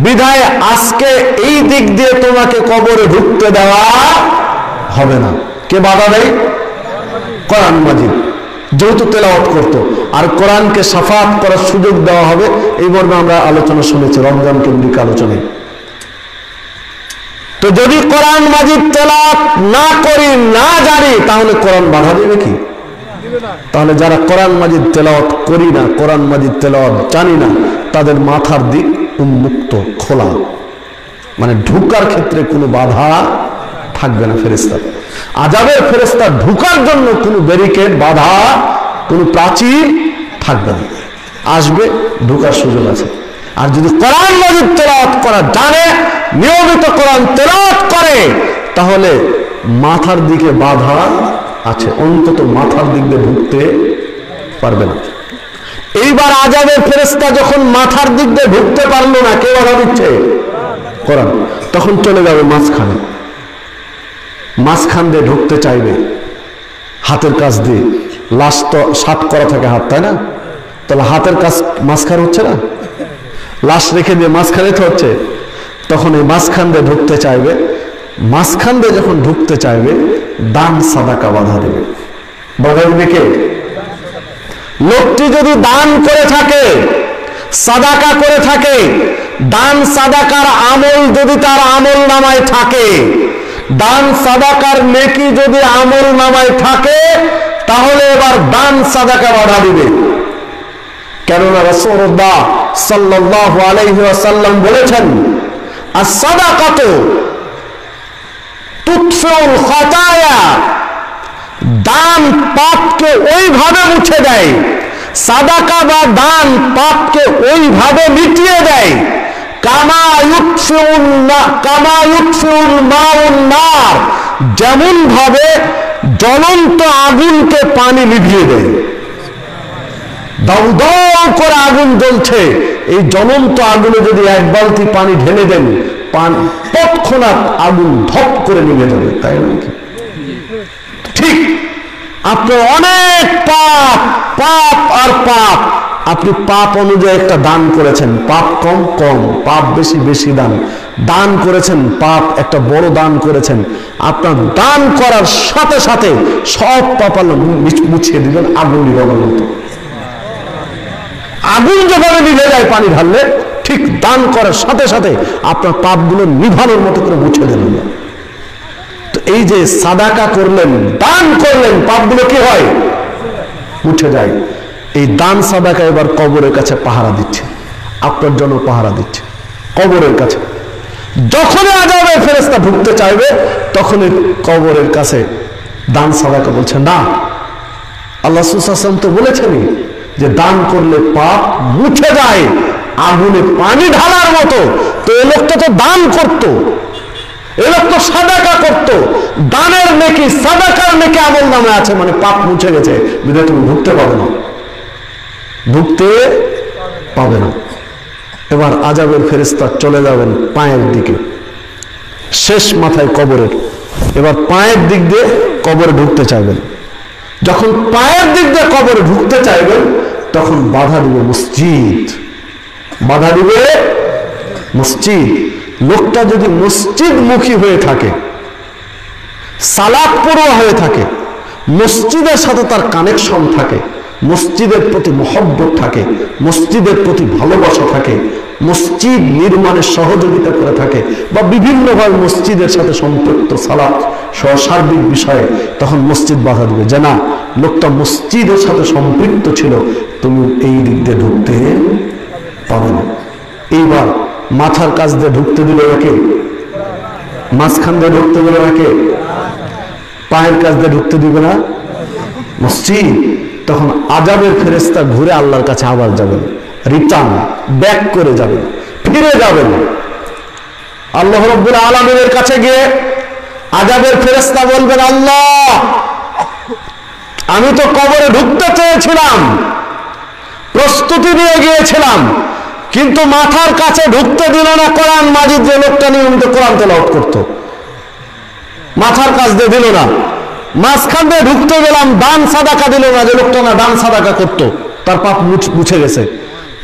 বিধায় আজকে এই দিক দিয়ে তোমাকে কবরে ঢুকতে দেওয়া হবে না। কে বাধা দেয়? কোরআন মাজিদ, যেহেতু তেলাওয়াত করত। আর কোরআনকে শাফাত করার সুযোগ দেওয়া হবে, এই মর্মে আমরা আলোচনা শুনেছি রমজান কেন্দ্রিক আলোচনায়। তো যদি কোরআন মাজিদ তেলাওয়াত না করি, না জানি, তাহলে কোরআন বাধা দেবে কি? তাহলে যারা কোরআন মাজিদ তেলাওয়াত করি না, কোরআন মাজিদ তেলাওয়াত জানি না, তাদের মাথার দিক উন্মুক্ত, খোলা, মানে ঢুকার ক্ষেত্রে কোনো বাধা থাকবে না। ফেরেশতা, আযাবের ফেরেশতা ঢুকার জন্য কোনো ব্যারিকেড, বাধা, কোনো প্রাচীর থাকবে না। আসবে, ঢুকার সুযোগ আছে। আর যদি কোরআন মাজিদ তেলাওয়াত করা জানে, নিয়মিত কোরআন তেলাওয়াত করে, তাহলে মাথার দিকে বাধা আছে, অন্তত মাথার দিক দিয়ে ঢুকতে পারবে না। এইবার আযাবের ফেরেশতা যখন মাথার দিক দিয়ে ঢুকতে পারলো না, কে বাধা দিচ্ছে? কোরআন। তখন চলে যাবে মাঝখানে, মাঝখান দিয়ে ঢুকতে চাইবে হাতের কাছ দিয়ে। লাশ তো 7 করা থাকে হাত, তাই না? তাহলে হাতের কাছ মাঝখানে হচ্ছে না, লাশ রেখে দিয়ে মাঝখানে তো হচ্ছে। তখন এই মাঝখান দিয়ে ঢুকতে চাইবে। মাঝখান দিয়ে যখন ঢুকতে চাইবে, দান সাদাকা বাধা দেবে। বাধা দেবে কে? লোকটি যদি দান করে থাকে, সাদাকা করে থাকে, দান সাদাকার আমল যদি তার আমল নামায় থাকে, দান সাদাকার নেকি যদি আমল নামায় থাকে, তাহলে এবার দান সাদাকা বাধা দিবে। কেননা রাসূলুল্লাহ সাল্লাল্লাহু আলাইহি ওয়াসাল্লাম বলেছেন, আস-সাদাকাতু তুতফিউল খাতায়া, দান পাপকে ওইভাবে মুছে দেয়, সাদাকা বা দান পাপকে ওইভাবে মিটিয়ে দেয়, কামা ইউতফিউল মাউন নার, যেমন ভাবে জ্বলন্ত আগুনকে পানি নিভিয়ে দেয়। দাউ দাউ করে আগুন জ্বলছে, এই জ্বলন্ত আগুনে যদি এক বালতি পানি ঢেলে দেন, তৎক্ষণাৎ আগুন ধপ করে নিভে যাবে, তাই নাকি? ঠিক আপনার অনেক পাপ, পাপ আর পাপ, আপনি পাপ অনুযায়ী একটা দান করেছেন, পাপ কম কম, পাপ বেশি বেশি দান, দান করেছেন, পাপ একটা বড় দান করেছেন, আপনার দান করার সাথে সাথে সব পাপ আল্লাহ মুছিয়ে দিবেন আগুন নিভানোর মতো। আগুন যেভাবে নিভে যায় পানি ঢাললে, ঠিক দান করার সাথে সাথে আপনার পাপগুলো নিভানোর মতো করে মুছে দেবেন। তো এই যে সাদাকা করলেন, দান করলেন, পাপগুলো কি হয়? মুছে যায়। এই দান সাদাকা এবার কবরের কাছে পাহারা দিচ্ছে, আপনার জন্য পাহারা দিচ্ছে কবরের কাছে। যখনই আযাবের ফেরেশতা ঢুকতে চাইবে, তখনই কবরের কাছে দান সাদাকা বলছে না। আল্লাহ রাসূল সাল্লাল্লাহু আলাইহি ওয়াসাল্লাম তো বলেছেনই যে দান করলে পাপ মুছে যায় আগুনে পানি ঢালার মতো। তো এই লোকটা তো দান করতো, এই লোক তো সাদাকা করতো, দানের নেকি সাদাকার নেকি আমল নামে আছে, মানে পাপ মুছে গেছে, বিধায় তুমি ঢুকতে পাবে না, ঢুকতে পাবে না। এবার আযাবের ফেরেশতা চলে যাবেন পায়ের দিকে, শেষ মাথায় কবরের। এবার পায়ের দিক দিয়ে কবরে ঢুকতে চাইবেন। যখন পায়ের দিক দিয়ে কবরে ঢুকতে চাইবেন, তখন বাধা দিবে মসজিদ, বাধা দিবে মসজিদ। লোকটা যদি মসজিদ মুখী হয়ে থাকে, সালাত পড়ুয়া হয়ে থাকে, মসজিদের সাথে তার কানেকশন থাকে, মসজিদের প্রতি মহব্বত থাকে, মসজিদের প্রতি ভালোবাসা থাকে, মসজিদ নির্মাণে সহযোগিতা করে থাকে, বা বিভিন্নভাবে মসজিদের সাথে সম্পৃক্ত সালাত সহ সার্বিক বিষয়ে, তখন মসজিদ বাধা দিবে যে না, লোকটা মসজিদের সাথে সম্পৃক্ত ছিল, তুমি এই দিক দিয়ে ঢুকতে পাবে না। এইবার মাথার কাছ দিয়ে ঢুকতে দিল একে, মাঝখান দিয়ে ঢুকতে দিল একে, পায়ের কাছ দিয়ে ঢুকতে দিবে না মসজিদ। তখন আযাবের ফেরেশতা ঘুরে আল্লাহর কাছে আবার যাবেন, রিটার্ন ব্যাক করে যাবেন, ফিরে যাবেন আল্লাহ রাব্বুল আলামিনের কাছে গিয়ে। আযাবের ফেরেশতা বলবেন, আল্লাহ, আমি তো কবরে ঢুকতে চেয়েছিলাম, প্রস্তুতি নিয়ে গিয়েছিলাম, কিন্তু মাথার কাছে ঢুকতে দিল না। কোরআন মাজিদ যে লোকটা নিয়মিত কোরআন তেলাওয়াত করতো, মাথার কাছ দিয়ে দিল না। মাঝখান দিয়ে ঢুকতে গেলাম, দান সাদাকা দিল না, যে লোকটা না দান সাদাকা করতো, তার পাপ মুছে গেছে।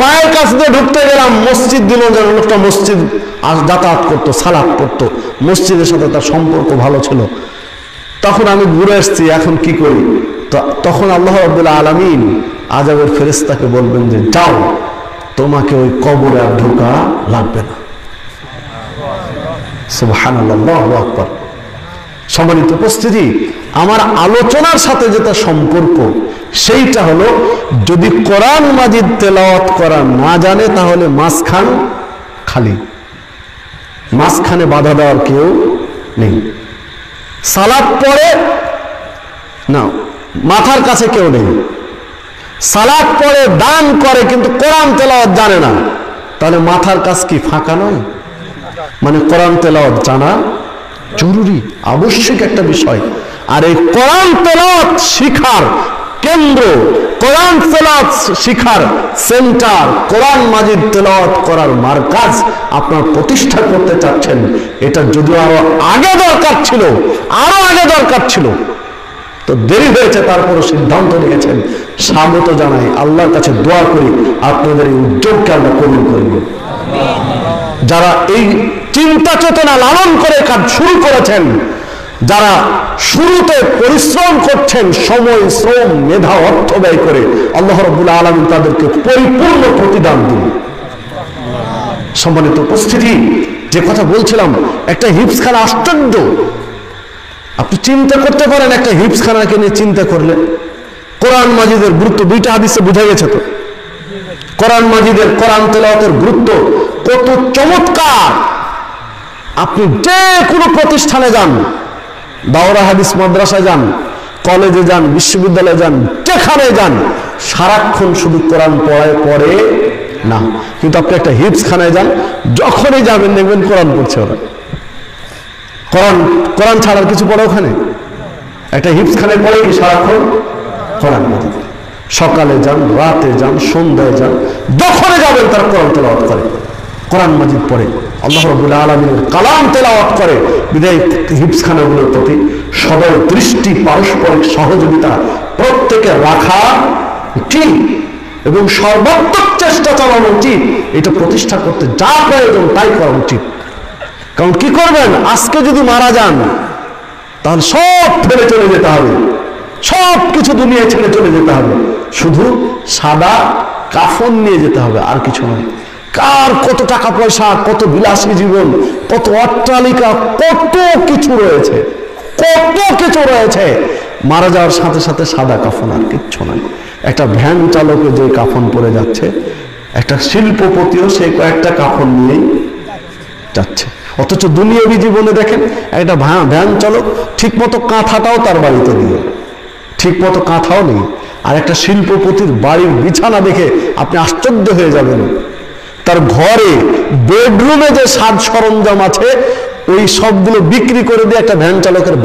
পায়ের কাছ দিয়ে ঢুকতে গেলাম, মসজিদ দিল না, লোকটা মসজিদ যাতায়াত করতো, সালাত পড়তো, মসজিদের সাথে তার সম্পর্ক ভালো ছিল। তখন আমি ঘুরে এসছি, এখন কি করি? তখন আল্লাহ রাব্বুল আলামিন আযাবের ফেরেশতাকে বলবেন যে যাও, তোমাকে ওই কবরে আর ঢোকা লাগবে না। সুবহানাল্লাহ, আল্লাহু আকবার। সম্মানিত উপস্থিতি, আমার আলোচনার সাথে যেটা সম্পর্ক, সেইটা হলো, যদি কোরআন মাজিদ তেলাওয়াত করা না জানে, তাহলে মাঝখান খালি, মাঝখানে বাধা দেওয়ার কেউ নেই। সালাত পড়ে না, মাথার কাছে কেউ নেই। সালাত পড়ে, দান করে, কিন্তু কোরআন তেলাওয়াত জানে না, তাহলে মাথার কাছ কি ফাঁকা নয়? মানে কোরআন তেলাওয়াত জানা জরুরি, আবশ্যিক একটা বিষয়। আর এই কোরআন তেলাওয়াত শিখার কেন্দ্র, কোরআন তেলাওয়াত শিখার সেন্টার, কোরআন মাজিদ তেলাওয়াত করার মারকাজ আপনার প্রতিষ্ঠা করতে চাচ্ছেন, এটা যদিও আরো আগে দরকার ছিল, আরো আগে দরকার ছিল, তো দেরি হয়েছে, তারপরে সিদ্ধান্ত নিয়েছেন। স্বাগত জানাই, আল্লাহর কাছে দোয়া করি আপনাদের এই উদ্যোগকে আল্লাহ কবুল করবেন। যারা এই চিন্তা চেতনা লালন করে কাজ শুরু করেছেন, যারা শুরুতে পরিশ্রম করছেন, সময়, শ্রম, মেধা, অর্থ ব্যয় করে, আল্লাহ রাব্বুল আলামিন তাদেরকে পরিপূর্ণ প্রতিদান দিন। সম্মানিত উপস্থিতি, যে কথা বলছিলাম, একটা হিফজখানা আশ্চর্য। আপনি চিন্তা করতে পারেন একটা হিফজখানাকে নিয়ে চিন্তা করলে কোরআন মাজিদের গুরুত্ব, দুইটা হাদিসে বোঝা গেছে তো কোরআন মাজিদের, কোরআন তেলাওয়াতের গুরুত্ব কত চমৎকার। আপনি যে কোনো প্রতিষ্ঠানে যান, দাওরা হাদিস মাদ্রাসায় যান, কলেজে যান, বিশ্ববিদ্যালয়ে যান, যেখানে যান, সারাক্ষণ শুধু কোরআন পড়ে না। কিন্তু আপনি একটা হিফজখানায় যান, যখনই যাবেন দেখবেন কোরআন পড়ছে ওরা। কোরআন ছাড়ার কিছু পড়ে ওখানে? একটা হিফজখানায় পড়ে কি সারাক্ষণ কোরআন মাজিদ? সকালে যান, রাতে যান, সন্ধ্যায় যান, যখনই যাবেন তারা কোরআন তেলাওয়াত করে, কোরআন মাজিদ পড়ে, আল্লাহ রাব্বুল আলামিনের কালাম তেলাওয়াত করে। বিদায় হিফজখানাগুলোর প্রতি সদয় দৃষ্টি, পারস্পরিক সহযোগিতা প্রত্যেকে রাখা উচিত এবং সর্বাত্মক চেষ্টা চালানো উচিত। এটা প্রতিষ্ঠা করতে যা প্রয়োজন তাই করা উচিত। কারণ কি করবেন, আজকে যদি মারা যান তাহলে সব ফেলে চলে যেতে হবে, সব কিছু দুনিয়া ছেড়ে চলে যেতে হবে, শুধু সাদা কাফন নিয়ে যেতে হবে, আর কিছু নয়। কার কত টাকা পয়সা, কত বিলাসী জীবন, কত অট্টালিকা, কত কিছু রয়েছে, কত কিছু রয়েছে, মারা যাওয়ার সাথে সাথে সাদা কাফন, আর কিচ্ছু নয়। একটা ভ্যান চালকে যে কাফন পরে যাচ্ছে, একটা শিল্পপতিও সেই কয়েকটা কাফন নিয়েই যাচ্ছে। অথচ দুনিয়াবী জীবনে দেখেন একটা ভ্যান চালক ঠিক মতো কাঁথাটাও তার বাড়িতে দিয়ে, ঠিক মতো কাঁথাও নেই। আর একটা শিল্পপতির বাড়ির বিছানা দেখে আপনি আশ্চর্য হয়ে যাবেন। তার ঘরে বেডরুমে যে সাজ সরঞ্জাম আছে ওই সবগুলো বিক্রি করে দিয়ে একটা ভ্যান চালকের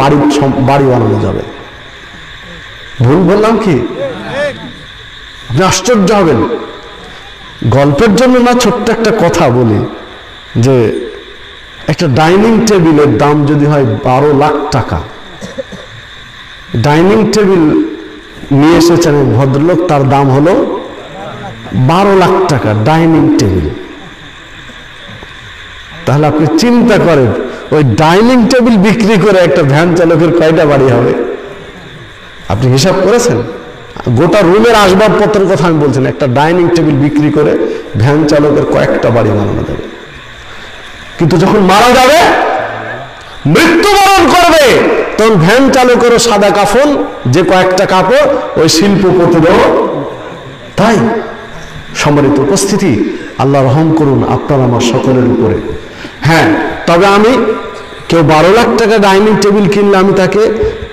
বাড়ি বানানো যাবে। ভুল বললাম কি? আপনি আশ্চর্য হবেন। গল্পের জন্য না, ছোট্ট একটা কথা বলি, যে একটা ডাইনিং টেবিলের দাম যদি হয় 12 লাখ টাকা, ডাইনিং টেবিল নিয়ে এসেছেন ভদ্রলোক, তার দাম হলো 12 লাখ টাকা ডাইনিং টেবিল। তাহলে আপনি চিন্তা করেন ওই ডাইনিং টেবিল বিক্রি করে একটা ভ্যান চালকের কয়টা বাড়ি হবে? আপনি হিসাব করেছেন? গোটা রুমের আসবাবপত্রের কথা আমি বলছেন, একটা ডাইনিং টেবিল বিক্রি করে ভ্যান চালকের কয়েকটা বাড়ি বানানো যাবে। কিন্তু যখন মারা যাবে, মৃত্যুবরণ করবে, তখন ভ্যান চালকেরও সাদা কাফন, যে কয়েকটা কাপড়, ওই শিল্পপতিরও তাই। সম্মানিত উপস্থিতি, আল্লাহ রহম করুন আপনার আমার সকলের উপরে। হ্যাঁ, তবে আমি কেউ 12 লাখ টাকা ডাইনিং টেবিল কিনলে আমি তাকে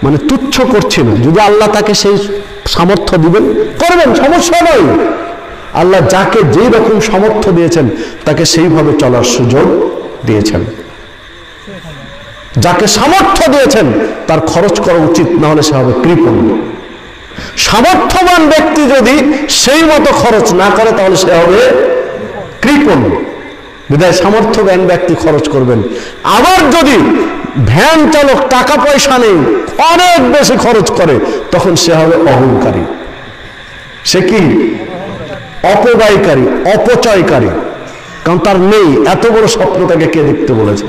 মানে তুচ্ছ করছি না। যদি আল্লাহ তাকে সেই সামর্থ্য দিবেন, করবেন, সমস্যা নয়। আল্লাহ যাকে যেই রকম সামর্থ্য দিয়েছেন তাকে সেইভাবে চলার সুযোগ দিয়েছেন। যাকে সামর্থ্য দিয়েছেন তার খরচ করা উচিত, না হলে সে হবে কৃপণ। সামর্থ্যবান ব্যক্তি যদি সেই মতো খরচ না করে তাহলে সে হবে কৃপণ। বিধায় সামর্থ্যবান ব্যক্তি খরচ করবেন। আবার যদি ভ্যান চালক টাকা পয়সা নেই, অনেক বেশি খরচ করে, তখন সে হবে অহংকারী। সে কি? অপব্যয়কারী, অপচয়কারী। কারণ তার নেই, এত বড় স্বপ্ন তাকে কে দেখতে বলেছে?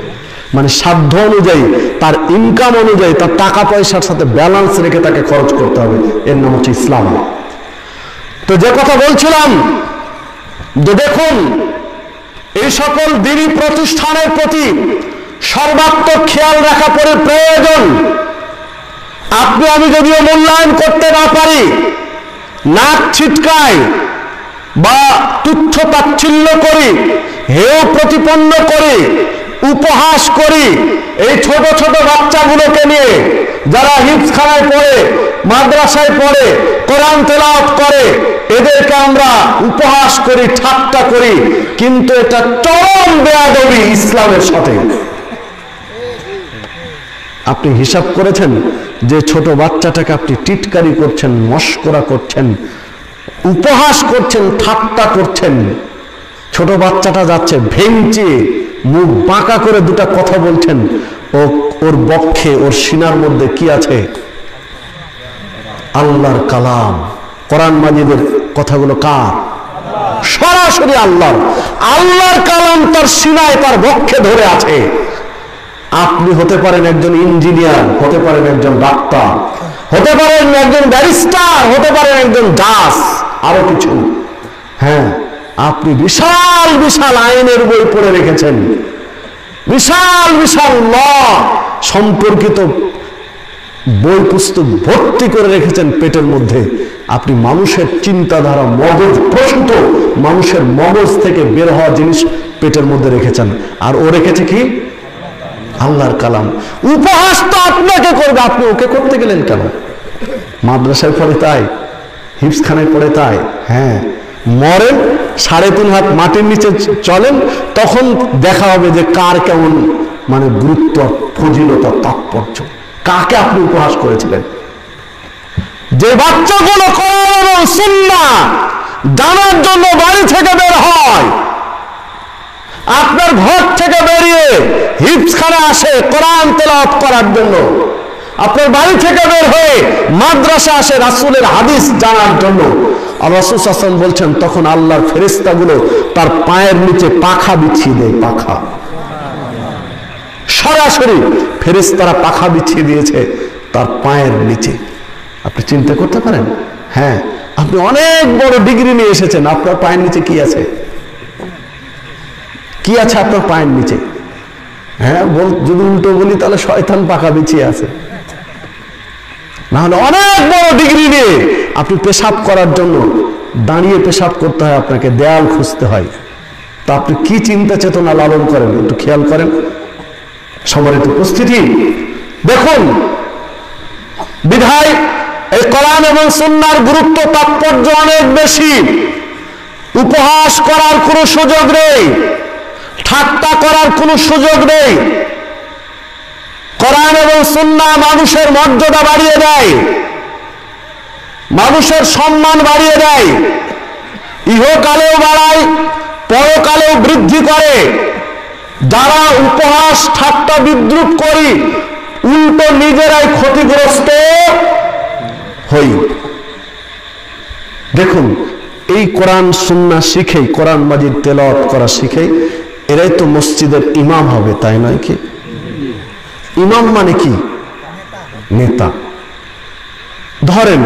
মানে সাধ্য অনুযায়ী, তার ইনকাম অনুযায়ী, তার টাকা পয়সার সাথে ব্যালেন্স রেখে তাকে খরচ করতে হবে। এর নাম হচ্ছে ইসলাম। তো যে কথা বলছিলাম, যে দেখুন এই সকল দিনী প্রতিষ্ঠানের প্রতি সর্বাত্মক খেয়াল রাখা পরে প্রয়োজন। আপনি আমি যদিও মূল্যায়ন করতে না পারি, নাক ছিটকায় বা তুচ্ছ তাচ্ছিল্য করি, হেয় প্রতিপন্ন করি, উপহাস করি, এই ছোট ছোট বাচ্চাগুলোকে নিয়ে যারা হিফজখানায় পড়ে, মাদ্রাসায় পড়ে, কোরআন তেলাওয়াত করে, এদেরকে আমরা উপহাস করি, ঠাট্টা করি, কিন্তু এটা চরম বেয়াদবি ইসলামের সাথে। আপনি হিসাব করেছেন যে ছোট বাচ্চাটাকে আপনি টিটকারি করছেন, মশকরা করছেন, উপহাস করছেন, ঠাট্টা করছেন। ছোট বাচ্চাটা যাচ্ছে ভেঙচি, মুখ বাঁকা করে দুটা কথা বলছেন, ওর বক্ষে, ওর সিনার মধ্যে কি আছে? আল্লাহর কালাম, কোরআন মাজিদের কথাগুলো কার? সরাসরি আল্লাহর। আল্লাহর কালাম তার সিনায়, তার বক্ষে ধরে আছে। আপনি হতে পারেন একজন ইঞ্জিনিয়ার, হতে পারেন একজন ডাক্তার, হতে পারেন একজন ব্যারিস্টার, হতে পারেন একজন জাজ, আরো কিছু। হ্যাঁ, আপনি বিশাল বিশাল আইনের বই পড়ে রেখেছেন, বিশাল বিশাল ল সম্পর্কিত বই পুস্তক ভর্তি করে রেখেছেন পেটের মধ্যে। আপনি মানুষের চিন্তাধারা, মগজ প্রসূত মানুষের মগজ থেকে বের হওয়া জিনিস পেটের মধ্যে রেখেছেন। আর ও রেখেছে কি? আল্লাহর কালাম। উপহাস তো আপনাকে করবে, আপনি ওকে করতে গেলেন কেন? মাদ্রাসায় পড়ে তাই, হিফজখানায় পড়ে তাই। হ্যাঁ, মরেন 3.5 হাত মাটির নিচে চলেন, তখন দেখা হবে যে কার কেমন মানে গুরুত্ব, ফজিলতা, তাৎপর্য। কাকে আপনি উপহাস করেছিলেন? যে বাচ্চাগুলো কোরআন এবং সুন্নাহ জানার জন্য বাড়ি থেকে বের হয়, আপনার ঘর থেকে বেরিয়ে হিফজখানা আসে কোরআন তেলাওয়াত করার জন্য, আপনার বাড়ি থেকে বের হয়ে মাদ্রাসা আসে রাসূলের হাদিস জানার জন্য, আর রাসূল সাল্লাল্লাহু আলাইহি ওয়াসাল্লাম বলছেন তখন আল্লাহর ফেরেশতাগুলো তার পায়ের নিচে পাখা বিছিয়ে দেয়। পাখা, সরাসরি ফেরেশতারা পাখা বিছিয়ে দিয়েছে তার পায়ের নিচে। আপনি চিন্তা করতে পারেন? হ্যাঁ, আপনি অনেক বড় ডিগ্রি নিয়ে এসেছেন, আপনার পায়ের নিচে কি আছে? কি আছে আপনার পায়ের নিচে? হ্যাঁ, যদি উল্টো বলি তাহলে শয়তান পাখা বিছিয়ে আছে। না হলে অনেক বড় ডিগ্রি নিয়ে আপনি পেশাব করার জন্য দাঁড়িয়ে পেশাব করতে হয়, আপনাকে দেয়াল খুঁজতে হয়। তা আপনি কি চিন্তা চেতনা লালন করেন একটু খেয়াল করেন। সম্মানিত উপস্থিতি, দেখুন বিধায় এই কোরআন এবং সুন্নাহর গুরুত্ব, তাৎপর্য অনেক বেশি। উপহাস করার কোনো সুযোগ নেই, ঠাট্টা করার কোনো সুযোগ নেই। কোরআন এবং সুন্নাহ মানুষের মর্যাদা বাড়িয়ে দেয়, মানুষের সম্মান বাড়িয়ে দেয়, ইহকালেও বাড়ায়, পরকালেও বৃদ্ধি করে। যারা উপহাস ঠাট্টা বিদ্রুপ করি, উল্টো নিজেরাই ক্ষতিগ্রস্ত হই। দেখুন, এই কোরআন সুন্নাহ শিখেই, কোরআন মাজিদ তেলাওয়াত করা শিখেই এরাই তো মসজিদের ইমাম হবে, তাই নয় কি? ইমাম মানে কি? নেতা। ধরেন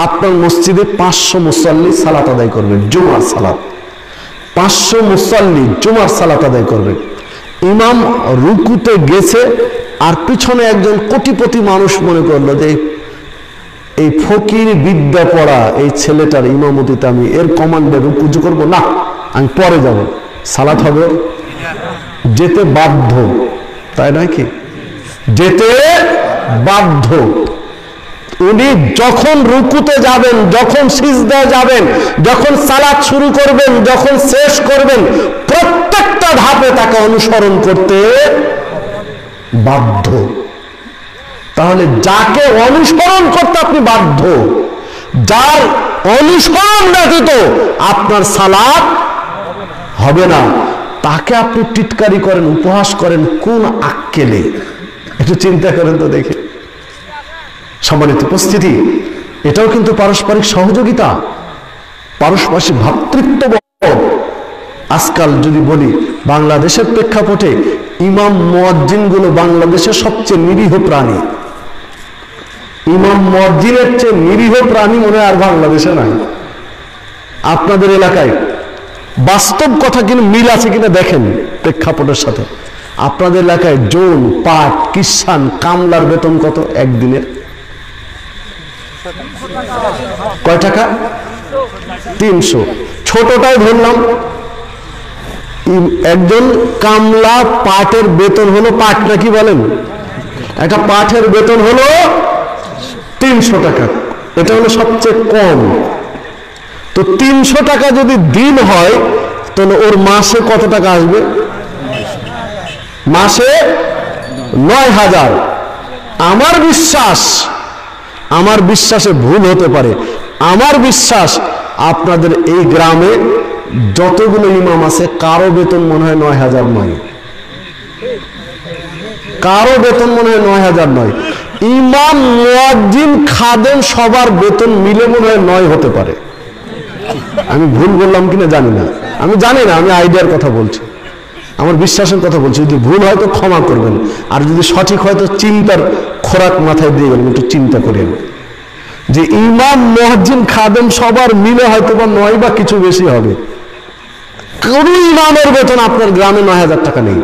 আপনার মসজিদে 500 মুসল্লি সালাত আদায় করবেন, জুমার সালাত। 500 মুসল্লি জুমার সালাত আদায় করবেন। ইমাম রুকুতে গেছে, আর পিছনে একজন কোটিপতি মানুষ মনে করলো যে এই ফকির বিদ্যা পড়া এই ছেলেটার ইমামতিতে আমি এর কমান্ডে রুকু করবো না, আমি পরে যাব। সালাত হবে? যেতে বাধ্য, তাই নয় কি? যেতে বাধ্য। উনি যখন রুকুতে যাবেন, যখন সিজদায় যাবেন, যখন সালাত শুরু করবেন, যখন শেষ করবেন, প্রত্যেকটা ধাপে তাকে অনুসরণ করতে বাধ্য। তাহলে যাকে অনুসরণ করতে আপনি বাধ্য, যার অনুসরণ ব্যতীত আপনার সালাত হবে না, তাকে আপনি টিটকারি করেন, উপহাস করেন কোন আক্কেলে? একটু চিন্তা করেন তো দেখে। সম্মানিত উপস্থিতি, এটাও কিন্তু পারস্পরিক সহযোগিতা, পারস্পরিক ভ্রাতৃত্ববোধ। আজকাল যদি বলি বাংলাদেশের প্রেক্ষাপটে, ইমাম মুয়াজ্জিনগুলো বাংলাদেশের সবচেয়ে নিরীহ প্রাণী। ইমাম মুয়াজ্জিনের চেয়ে নিরীহ প্রাণী মনে আর বাংলাদেশে নাই। আপনাদের এলাকায় বাস্তব কথা কিন্তু মিল আছে কিনা দেখেন প্রেক্ষাপটের সাথে। আপনাদের এলাকায় জোন, পাট, কিষান, কামলার বেতন কত একদিনের? কয় টাকা? 300। ছোটটাই ধরলাম, একজন কামলা পাটের বেতন হলো, পাট নাকি বলেন, একটা পাটের বেতন হলো 300 টাকা। এটা হলো সবচেয়ে কম। তো 300 টাকা যদি দিন হয়, তাহলে ওর মাসে কত টাকা আসবে? মাসে 9000। আমার বিশ্বাসে ভুল হতে পারে, আমার বিশ্বাস আপনাদের এই গ্রামে যতগুলো ইমাম আছে কারো বেতন মনে হয় 9000 নয়, কারো বেতন মনে হয় 9000 নয়। ইমাম, মুয়াজ্জিন, খাদেম সবার বেতন মিলে মনে হয় 9 হতে পারে। আমি ভুল বললাম কিনা জানি না, আমি জানি না, আমি আইডিয়ার কথা বলছি, আমার বিশ্বাসের কথা বলছি। যদি ভুল হয় তো ক্ষমা করবেন, আর যদি সঠিক হয় তো চিন্তার খোরাক মাথায় দিয়ে গেলেন, একটু চিন্তা করেন যে ইমাম, মুয়াজ্জিন, খাদেম সবার মিলে হয়তো বা 9 বা কিছু বেশি হবে। কোন ইমামের বেতন আপনার গ্রামে 9,000 টাকা নেই,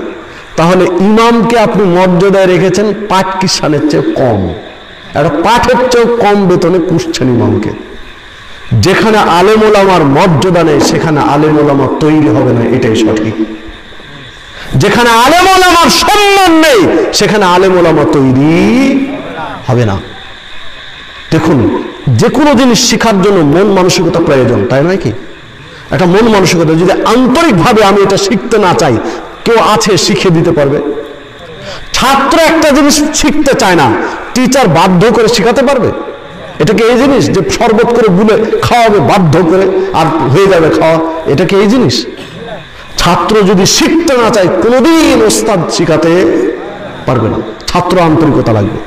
তাহলে ইমামকে আপনি মর্যাদায় রেখেছেন পাট কিষানের চেয়ে কম, একটা পাঠের চেয়ে কম বেতনে পুষছেন ইমামকে। যেখানে আলেম ওলামার মর্যাদা নেই সেখানে আলেম ওলামা তৈরি হবে না, এটাই সঠিক। যেখানে আলেম ওলামার সম্মান নেই সেখানে আলেম ওলামা তৈরি হবে না। দেখুন, যে কোনো জিনিস শেখার জন্য মন মানসিকতা প্রয়োজন, তাই নয় কি? একটা মন মানসিকতা, যদি আন্তরিকভাবে আমি এটা শিখতে না চাই, কেউ আছে শিখিয়ে দিতে পারবে? ছাত্র একটা জিনিস শিখতে চায় না, টিচার বাধ্য করে শেখাতে পারবে? এটাকে এই জিনিস যে শরবত করে গুলে খাওয়াবে বাধ্য করে আর হয়ে যাবে খাওয়া, এটাকে এই জিনিস? ছাত্র যদি শিখতে না চায় কোনোদিন ওস্তাদ শিখাতে পারবে না। ছাত্র আন্তরিকতা লাগবে,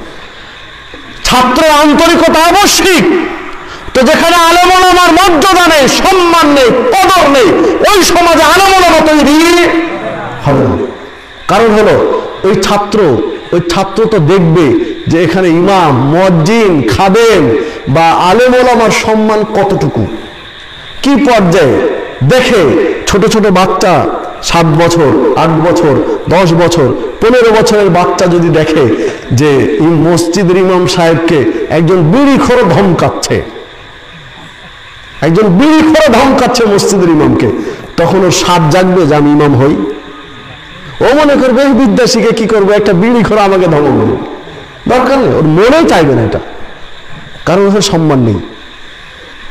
ছাত্রের আন্তরিকতা আবশ্যিক। তো যেখানে আলেম ওলামার মর্যাদা নেই, সম্মান নেই, কদর নেই, ওই সমাজে আলেম ওলামা তৈরি হবে না। কারণ হলো ওই ছাত্র তো দেখবে যে এখানে ইমাম, মুয়াজ্জিন, খাদেম বা আলেম ওলামার সম্মান কতটুকু, কি পর্যায়ে। দেখে ছোট ছোট বাচ্চা 7 বছর, 8 বছর, 10 বছর, 15 বছরের বাচ্চা যদি দেখে যে এই মসজিদের ইমাম সাহেবকে একজন বিড়িখোর ধমকাচ্ছে, মসজিদের ইমামকে, তখন ওর স্বাদ জাগবে যে আমি ইমাম হই? ও মনে করবে এই বিদ্যা শিখে কি করবো, একটা বিড়িখোর আমাকে ধমক দেবে, দরকার নেই, ওর মনেই চাইবে না এটা, কারণ ওর সম্মান নেই।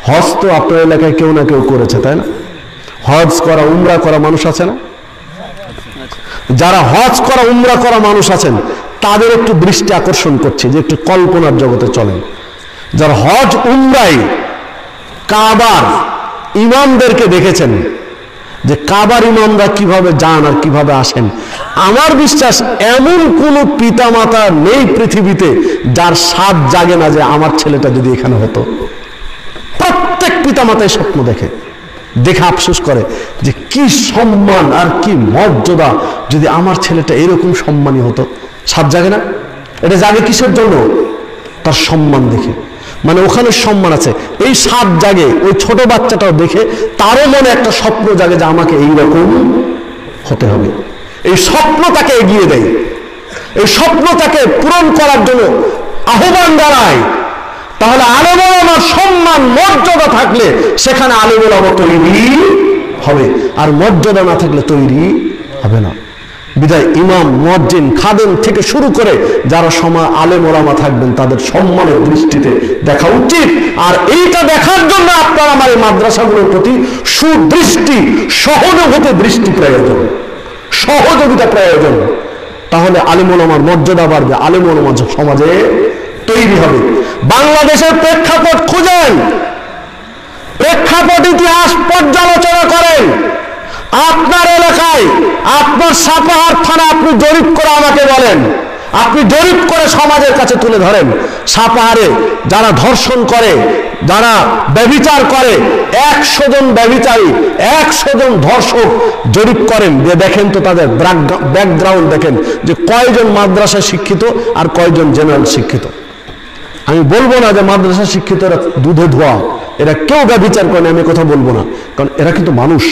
হজ তো আপনার এলাকায় কেউ না কেউ করেছে, তাই না? হজ করা, উমরা করা মানুষ আছে না? যারা হজ করা, উমরা করা মানুষ আছেন তাদের একটু দৃষ্টি আকর্ষণ করছে যে একটু কল্পনার জগতে চলেন। যারা হজ উমরায় কাবার ইমামদেরকে দেখেছেন যে কাবার ইমামরা কিভাবে যান আর কিভাবে আসেন, আমার বিশ্বাস এমন কোন পিতামাতা নেই পৃথিবীতে যার স্বাদ জাগে না যে আমার ছেলেটা যদি এখানে হতো। প্রত্যেক পিতামাতাই স্বপ্ন দেখে আফসোস করে যে কি সম্মান আর কি মর্যাদা যদি আমার ছেলেটা এরকম সম্মানী হতো। স্বাদ জাগে না? এটা জাগে কিসের জন্য? তার সম্মান দেখে, মানে ওখানে সম্মান আছে, এই স্বাদ জাগে। ওই ছোট বাচ্চাটাও দেখে তারও মনে একটা স্বপ্ন জাগে যে আমাকে এইরকম হতে হবে। এই স্বপ্ন তাকে এগিয়ে দেয়, এই স্বপ্ন তাকে পূরণ করার জন্য আহ্বান জানায়। তাহলে আলেম ওলামার সম্মান মর্যাদা থাকলে সেখানে আলেম ওলামা তৈরি হবে, আর মর্যাদা না থাকলে তৈরি হবে না। বিদায় ইমাম, মুয়াজ্জিন, খাদেম থেকে শুরু করে যারা সময় আলেম ওলামা থাকবেন তাদের সম্মানের দৃষ্টিতে দেখা উচিত। আর এইটা দেখার জন্য আপনার আমার এই মাদ্রাসাগুলোর প্রতি সুদৃষ্টি, সহযোগিতা দৃষ্টি প্রয়োজন, সহযোগিতা প্রয়োজন। তাহলে আলেম ওলামার মর্যাদা বাড়বে, আলেম ওলামা সমাজে তৈরি হবে। বাংলাদেশের প্রেক্ষাপট খুঁজেন, প্রেক্ষাপট ইতিহাস পর্যালোচনা করেন। আপনার এলাকায়, আপনার সাপাহার থানা আপনি জরিপ করে আমাকে বলেন, আপনি জরিপ করে সমাজের কাছে তুলে ধরেন। সাপাহারে যারা ধর্ষণ করে, যারা ব্যভিচার করে, 100 জন ব্যভিচারী, 100 জন ধর্ষক জরিপ করেন, যে দেখেন তো তাদের ব্যাকগ্রাউন্ড দেখেন যে কয়জন মাদ্রাসা শিক্ষিত আর কয়জন জেনারেল শিক্ষিত। আমি বলবো না যে মাদ্রাসা শিক্ষিত এরা দুধে ধোয়া, এরা কেউ ব্যভিচার করে না, আমি কথা বলবো না, কারণ এরা কিন্তু মানুষ।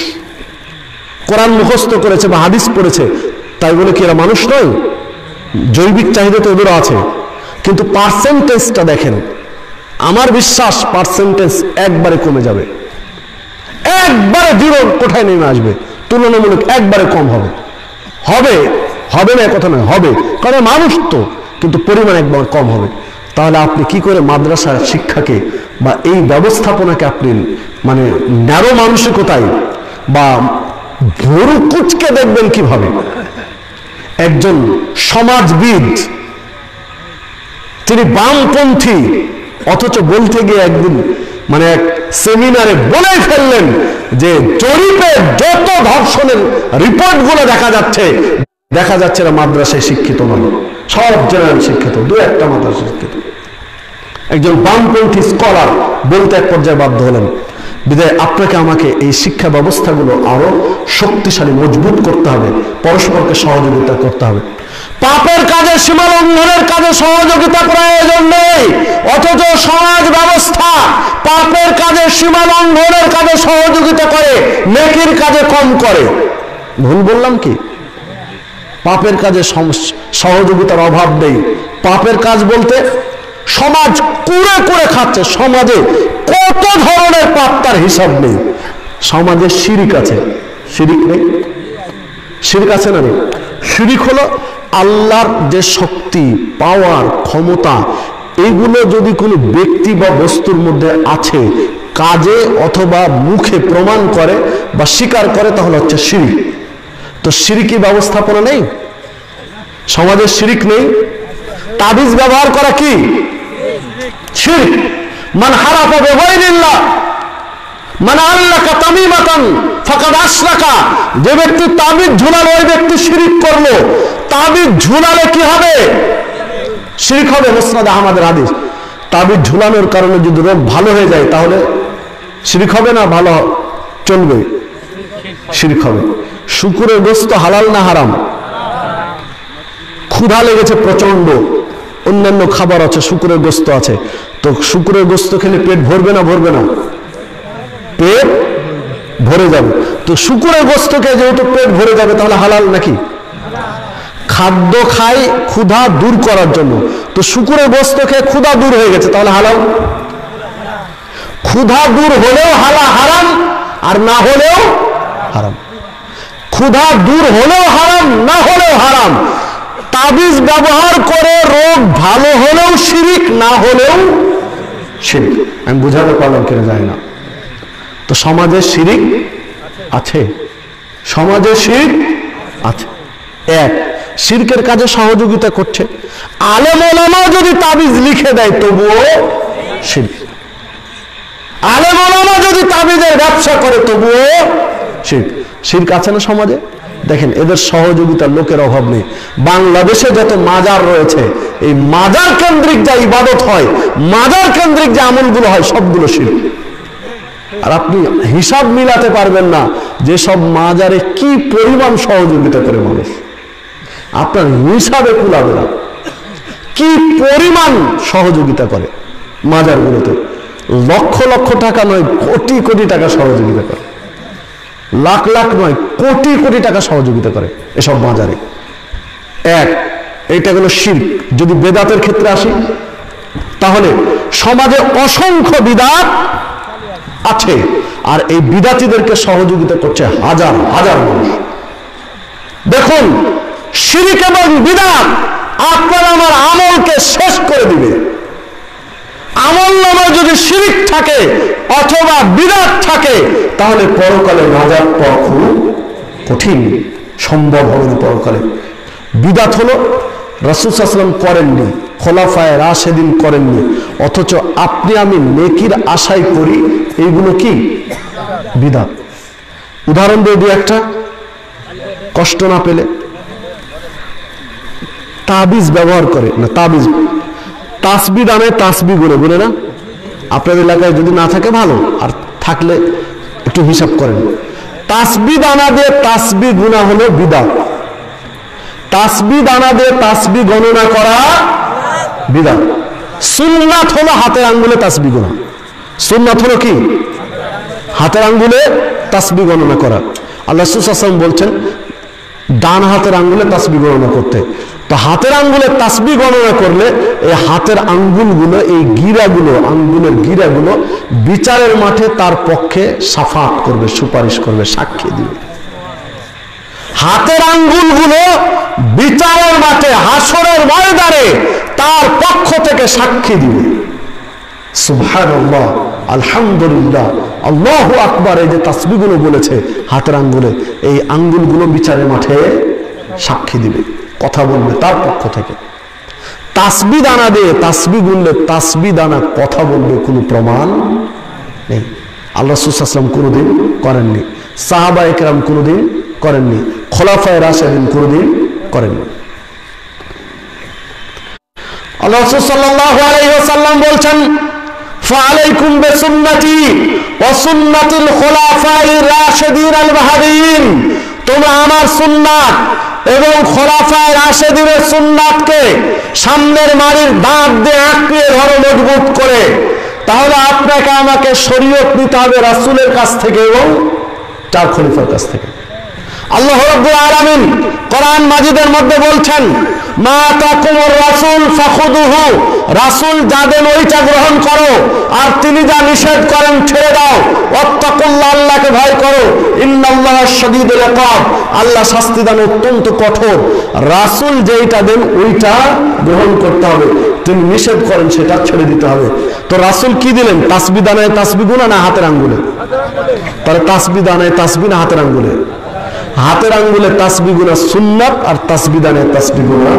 কোরআন মুখস্থ করেছে বা হাদিস পড়েছে তাই বলে কি এরা মানুষ নয়? জৈবিক চাহিদা তো ওদেরও আছে, কিন্তু পার্সেন্টেজটা দেখেন। আমার বিশ্বাস পার্সেন্টেজ একবারে কমে যাবে, একবারে দৃঢ় কোঠায় নেমে আসবে, তুলনামূলক একবারে কম হবে। হবে না কথা নয়, হবে, কারণ মানুষ তো, কিন্তু পরিমাণ একবার কম হবে। তাহলে আপনি কি করে মাদ্রাসা শিক্ষাকে বা এই ব্যবস্থাপনাকে আপনি মানে ন্যারো মানসিকতায় বা ভুরু কুচকে দেখবেন কিভাবে? একজন সমাজবিদ, তিনি বামপন্থী, অথচ বলতে গিয়ে একদিন মানে এক সেমিনারে বলে ফেললেন যে জরিপে যত ধর্ষণের রিপোর্ট গুলো দেখা যাচ্ছে না মাদ্রাসায় শিক্ষিত নয়, সব জেনারেল শিক্ষিত, 2-1টা মাদ্রাসা শিক্ষিত। একজন বামপন্থী স্কলার বলতে এক পর্যায়ে বাধ্য হলেন। বিদায় আপনাকে আমাকে এই শিক্ষা ব্যবস্থাগুলো আরো শক্তিশালী, মজবুত করতে হবে, পরস্পরকে সহযোগিতা করতে হবে। পাপের কাজে, সীমা লঙ্ঘনের কাজে সহযোগিতা প্রয়োজন নেই, অথচ সমাজ ব্যবস্থা পাপের কাজে, সীমা লঙ্ঘনের কাজে সহযোগিতা সহযোগিতা করে, নেকির কাজে কম করে। ভুল বললাম কি? পাপের কাজে সহযোগিতার অভাব নেই। পাপের কাজ বলতে সমাজ কুড়ে কুড়ে খাচ্ছে, সমাজে কত ধরনের পাপ তার হিসাব নেই। সমাজে শিরিক আছে, শিরিক নেই? শিরিক আছে না? শিরিক হলো আল্লাহর যে শক্তি, পাওয়ার, ক্ষমতা, এইগুলো যদি কোনো ব্যক্তি বা বস্তুর মধ্যে আছে, কাজে অথবা মুখে প্রমাণ করে বা স্বীকার করে, তাহলে হচ্ছে শিরিক। তো শিরিকি ব্যবস্থাপনা নেই সমাজে, শিরিক নেই। তাবিজ ব্যবহার করা কি শিরক? মান হারাফা বিগাইরিল্লাহ মান আল্লাকা তামিমাতান ফাকাদ আশরাকা। যে ব্যক্তি তাবিজ ঝুলালো ওই ব্যক্তি শিরিক করলো। তাবিজ ঝুলালে কি হবে? শিরিক হবে। মুসনাদ আহমদের হাদিস। তাবিজ ঝুলানোর কারণে যদি রোগ ভালো হয়ে যায় তাহলে শিরিক হবে না ভালো চলবে? শিরিক হবে। শুকুরের গোশত হালাল না হারাম? ক্ষুধা লেগেছে প্রচন্ড, অন্যান্য খাবার আছে, শুকুরের গোশত আছে, তো শুকুরের গোশত খেলে পেট ভরবে না? ভরবে না? পেট ভরে যাবে। তো শুকুরের গোশতকে যেহেতু পেট ভরে যাবে তাহলে হালাল নাকি? খাদ্য খাই ক্ষুধা দূর করার জন্য, তো শুকুরের গোশত খেয়ে ক্ষুধা দূর হয়ে গেছে তাহলে হালাল? ক্ষুধা দূর হলেও হারাম আর না হলেও হারাম। ক্ষুধা দূর হলেও হারাম, না হলেও হারাম। তাবিজ ব্যবহার করে রোগ ভালো হলেও শিরিক, না হলেও শিরিক। আমি বুঝাতে পারলাম কিনা জানি না। তো সমাজে শিরিক আছে, সমাজে শিরিক আছে। এক, শিরকের কাজে সহযোগিতা করছে। আলেম ওলামা যদি তাবিজ লিখে দেয় তবুও শিরক। আলেম ওলামা যদি তাবিজের ব্যবসা করে তবুও শিরক। শিরক আছে না সমাজে? দেখেন, এদের সহযোগিতার লোকের অভাব নেই। বাংলাদেশে যত মাজার রয়েছে, এই মাজার কেন্দ্রিক যা ইবাদত হয়, মাজার কেন্দ্রিক যে আমলগুলো হয়, সবগুলো শিরক। আর আপনি হিসাব মিলাতে পারবেন না যে সব মাজারে কি পরিমাণ সহযোগিতা করে মানুষ, আপনার হিসাবে কুলাবে না কি পরিমাণ সহযোগিতা করে মাজারগুলোতে। লক্ষ লক্ষ টাকা নয়, কোটি কোটি টাকা সহযোগিতা করে। লাখ লাখ নয়, কোটি কোটি টাকা সহযোগিতা করে এসব মাজারে। এক, এইটা হলো শিরক। যদি বেদাতের ক্ষেত্রে আসি, তাহলে সমাজে অসংখ্য বিদাত আছে, আর এই বিদাতীদেরকে সহযোগিতা করছে হাজার হাজার মানুষ। দেখুন, শিরক এবং বিদাত আপনার আমার আমলকে শেষ করে দিবে। আমল নামায় যদি শিরক থাকে অথবা বিদাত থাকে, তাহলে পরকালে নাজাত পাওয়া খুব কঠিন, সম্ভব হবে না পরকালে। বিদাত হলো রাসূল সাল্লাল্লাহু আলাইহি ওয়াসাল্লাম করেননি, খোলাফায়ে রাশেদিন করেননি, অথচ আপনি আমি নেকির আশাই করি, এইগুলো কি বিদাত। উদাহরণ দিয়ে দিই একটা, কষ্ট না পেলে। তাবিজ ব্যবহার করে না, তাবিজ তাসবি দানে তাসবি গুনে গুনে না, আপনাদের এলাকায় যদি না থাকে ভালো, আর থাকলে একটু হিসাব করেন। তাসবি দানা দিয়ে তাসবি গুনা হলো বিদাত। তাসবি দানা দিয়ে তাসবি গণনা করা বিদাত। সুন্নাত হলো হাতের আঙ্গুলে তাসবি গোনা। সুন্নাত হলো কি? হাতের আঙ্গুলে তাসবি গণনা করা। আল্লাহ রাসূল সাল্লাল্লাহু আলাইহি ওয়াসাল্লাম বলছেন ডান হাতের আঙ্গুলে তাসবি গণনা করতে। তো হাতের আঙ্গুলে তাসবি গণনা করলে এই হাতের আঙ্গুলগুলো, এই গিরাগুলো, আঙ্গুলের গিরাগুলো বিচারের মাঠে তার পক্ষে সাফাত করবে, সুপারিশ করবে, সাক্ষী দিবে। হাতের আঙ্গুলগুলো বিচারের মাঠে, হাসরের ময়দানে তার পক্ষ থেকে সাক্ষী দিবে। সুবহানাল্লাহ, আলহামদুলিল্লাহ, আল্লাহু আকবার। এই যে তাসবিহগুলো বলেছে হাতের আঙ্গুলে, এই আঙ্গুলগুলো বিচারের মাঠে সাক্ষী দিবে, কথা বলবে তার পক্ষ থেকে। তাসবি দানা দিয়ে তাসবি গুনলে তাসবি দানা কথা বলবে, কোনো প্রমাণ নেই। আল্লাহ রাসূল সাল্লাল্লাহু আলাইহি ওয়াসাল্লাম কোনোদিন করেননি, সাহাবায়ে কেরাম কোনোদিন করেননি, খোলাফায়ে রাশেদিন কোনোদিন করেননি। আল্লাহ রাসূল সাল্লাল্লাহু আলাইহি ওয়াসাল্লাম বলছেন, ফাআলাইকুম বিসুন্নতি ওয়া সুন্নাতিল খুলাফায়ে রাশিদিন আল মাহদিয়িন। তোমরা আমার সুন্নাত এবং খোলাফায়ে রাশিদিনের সুন্নাতকে সামনের মাড়ির দাঁত দিয়ে আঁকড়িয়ে ধরো মজবুত করে। তাহলে আপনাকে আমাকে শরীয়ত নিতে হবে রাসূলের কাছ থেকে এবং 4 খলিফার কাছ থেকে। আল্লাহ রাব্বুল আলামিন কোরআন মাজিদের মধ্যে বলছেন, মা তাকুমুর রাসূল ফাখুদুহু, রাসূল যা দেন ওইটা গ্রহণ করো, আর তিনি যা নিষেধ করেন ছেড়ে দাও। ওয়াত্তাকুল্লাহ, আল্লাহকে ভয় করো। ইন্নাল্লাহা শাদীদুল ইকাব, আল্লাহ শাস্তিদান অত্যন্ত কঠোর। রাসূল যেটা দেন ওইটা গ্রহণ করতে হবে, তিনি নিষেধ করেন সেটা ছেড়ে দিতে হবে। তো রাসূল কি দিলেন? তাসবিহ দানায় তাসবিহ গুনা না হাতের আঙ্গুলে? তাহলে তাসবিহ দানায় তাসবিহ না হাতের আঙ্গুলে? হাতের আঙ্গুলে তাসবিহ গুনা সুন্নাত, আর তাসবিহ দানায় তাসবিহ গুনা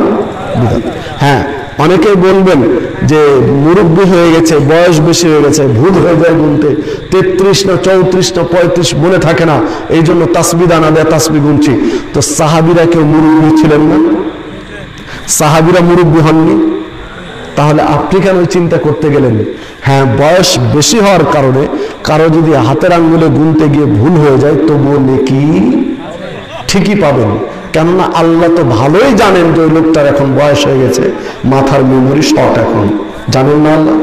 বিদআত। হ্যাঁ, অনেকেই বলবেন যে মুরব্বী হয়ে গেছে, বয়স বেশি হয়ে গেছে, ভুল হয়ে যায় গুনতে, 33 না 34 না 35 মনে থাকে না, এই জন্য তাসবিহ দানা দেয় তাসবিহ গুনছি। তো সাহাবীরা কেউ মুরব্বী ছিলেন না? সাহাবীরা মুরব্বী হননি? তাহলে আপনি কেন চিন্তা করতে গেলেন? হ্যাঁ, বয়স বেশি হওয়ার কারণে কারো যদি হাতের আঙ্গুলে গুনতে গিয়ে ভুল হয়ে যায় তবুও নেকি ঠিকই পাবেন। কেননা আল্লাহ তো ভালোই জানেন যে ওই লোকটার এখন বয়স হয়ে গেছে, মাথার মেমোরি শর্ট, এখন জানেন না আল্লাহ?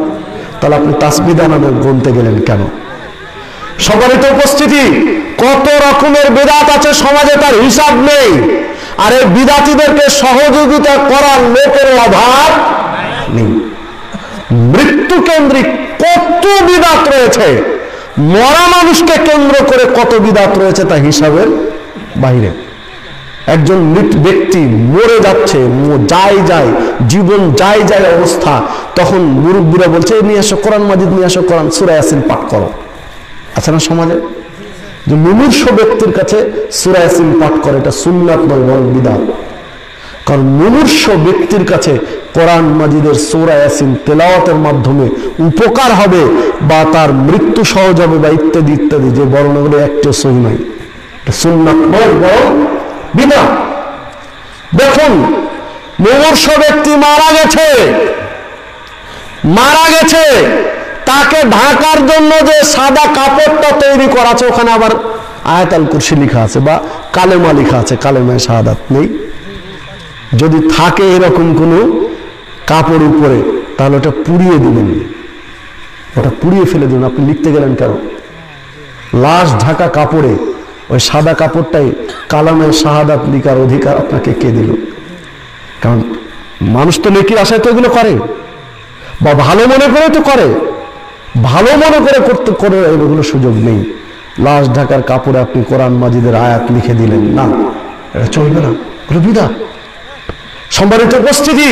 তাহলে আপনি তাসবিহ দানা গুনতে গেলেন কেন? সম্মানিত উপস্থিতি, কত রকমের বিদআত আছে সমাজে, তার হিসাব নেই। আর এই বিদআতীদেরকে সহযোগিতা করার লোকের অভাব নেই। মৃত্যু কেন্দ্রিক কত বিদআত রয়েছে, মরা মানুষকে কেন্দ্র করে কত বিদআত রয়েছে তা হিসাবের বাইরে। একজন মৃত ব্যক্তি মরে যাচ্ছে, যায় জীবন যায় অবস্থা, তখন মুরব্বীরা বলছে নিয়ে আসো কোরআন মাজিদ, নিয়ে আসো কোরআন, সূরা ইয়াসিন পাঠ করো। আছে না সমাজে? যে মুমূর্ষ ব্যক্তির কাছে সূরা ইয়াসিন পাঠ করে, এটা সুন্নাত নয় বরং বিদআত। কারণ মুমূর্ষ ব্যক্তির কাছে কোরআন মাজিদের সূরা ইয়াসিন তেলাওয়াতের মাধ্যমে উপকার হবে বা তার মৃত্যু সহজ হবে বা ইত্যাদি ইত্যাদি, যে বর্ণনাগুলো একটু সহি নয়, সুন্নাত নয় বরং বিদআত। দেখুন, মুমূর্ষ ব্যক্তি মারা গেছে, তাকে ঢাকার জন্য যে সাদা কাপড়টা তৈরি করা আছে, ওখানে আবার আয়াতুল কুরসি লেখা আছে বা কালেমা লেখা আছে, কালেমায়ে শাহাদাত নেই। যদি থাকে এরকম কোনো কাপড় উপরে, তাহলে ওটা পুড়িয়ে দিবেন, ওটা পুড়িয়ে ফেলে দিবেন। আপনি লিখতে গেলেন কেন? লাশ ঢাকা কাপড়ে ওই সাদা কাপড়টাই কালামে শাহাদাত লিখার অধিকার আপনাকে কে দিল? কারণ মানুষ তো নেকির আশায় তো এগুলো করে, বা ভালো মনে করে তো করে, ভালো মনে করে করতে করে এগুলো সুযোগ নেই। লাশ ঢাকার কাপড়ে আপনি কোরআন মাজিদের আয়াত লিখে দিলেন, না, এটা চলবে না, এগুলো বিদআত। সম্মানিত উপস্থিতি,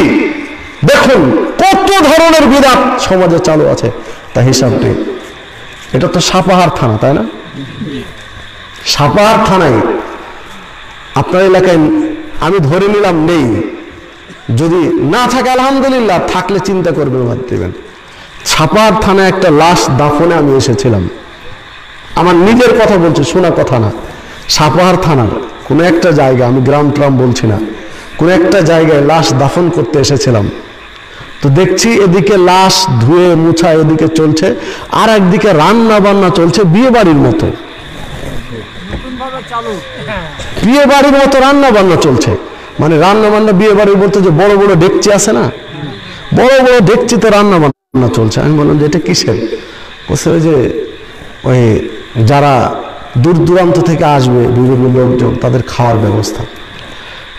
দেখুন কত ধরনের বিদআত সমাজে চালু আছে, তা হিসাব নেই। এটা তো সাপাহার থানা, তাই না? সাপাহার থানায় আপনার এলাকায় আমি ধরে নিলাম নেই, যদি না থাকে আলহামদুলিল্লাহ, থাকলে চিন্তা করবেন, বাদ দেবেন। সাপাহার থানায় একটা লাশ দাফনে আমি এসেছিলাম, আমার নিজের কথা বলছি, শোনা কথা না। সাপাহার থানার কোনো একটা জায়গা, আমি গ্রাম ট্রাম বলছি না, কোনো একটা জায়গায় লাশ দাফন করতে এসেছিলাম। তো দেখছি এদিকে লাশ ধুয়ে মুছা এদিকে চলছে, আর একদিকে রান্না বান্না চলছে বিয়ে বাড়ির মতো, বিয়ে বাড়ির মতো রান্না বান্না চলছে। মানে রান্না বান্না বিয়ে বাড়ি বলতে যে বড় বড় ডেকচি আছে না, বড় বড় ডেকচিতে রান্না বান্না চলছে। আমি বললাম যে এটা কিসের? বলছে ওই যে ওই যারা দূর দূরান্ত থেকে আসবে বিভিন্ন লোকজন, তাদের খাওয়ার ব্যবস্থা।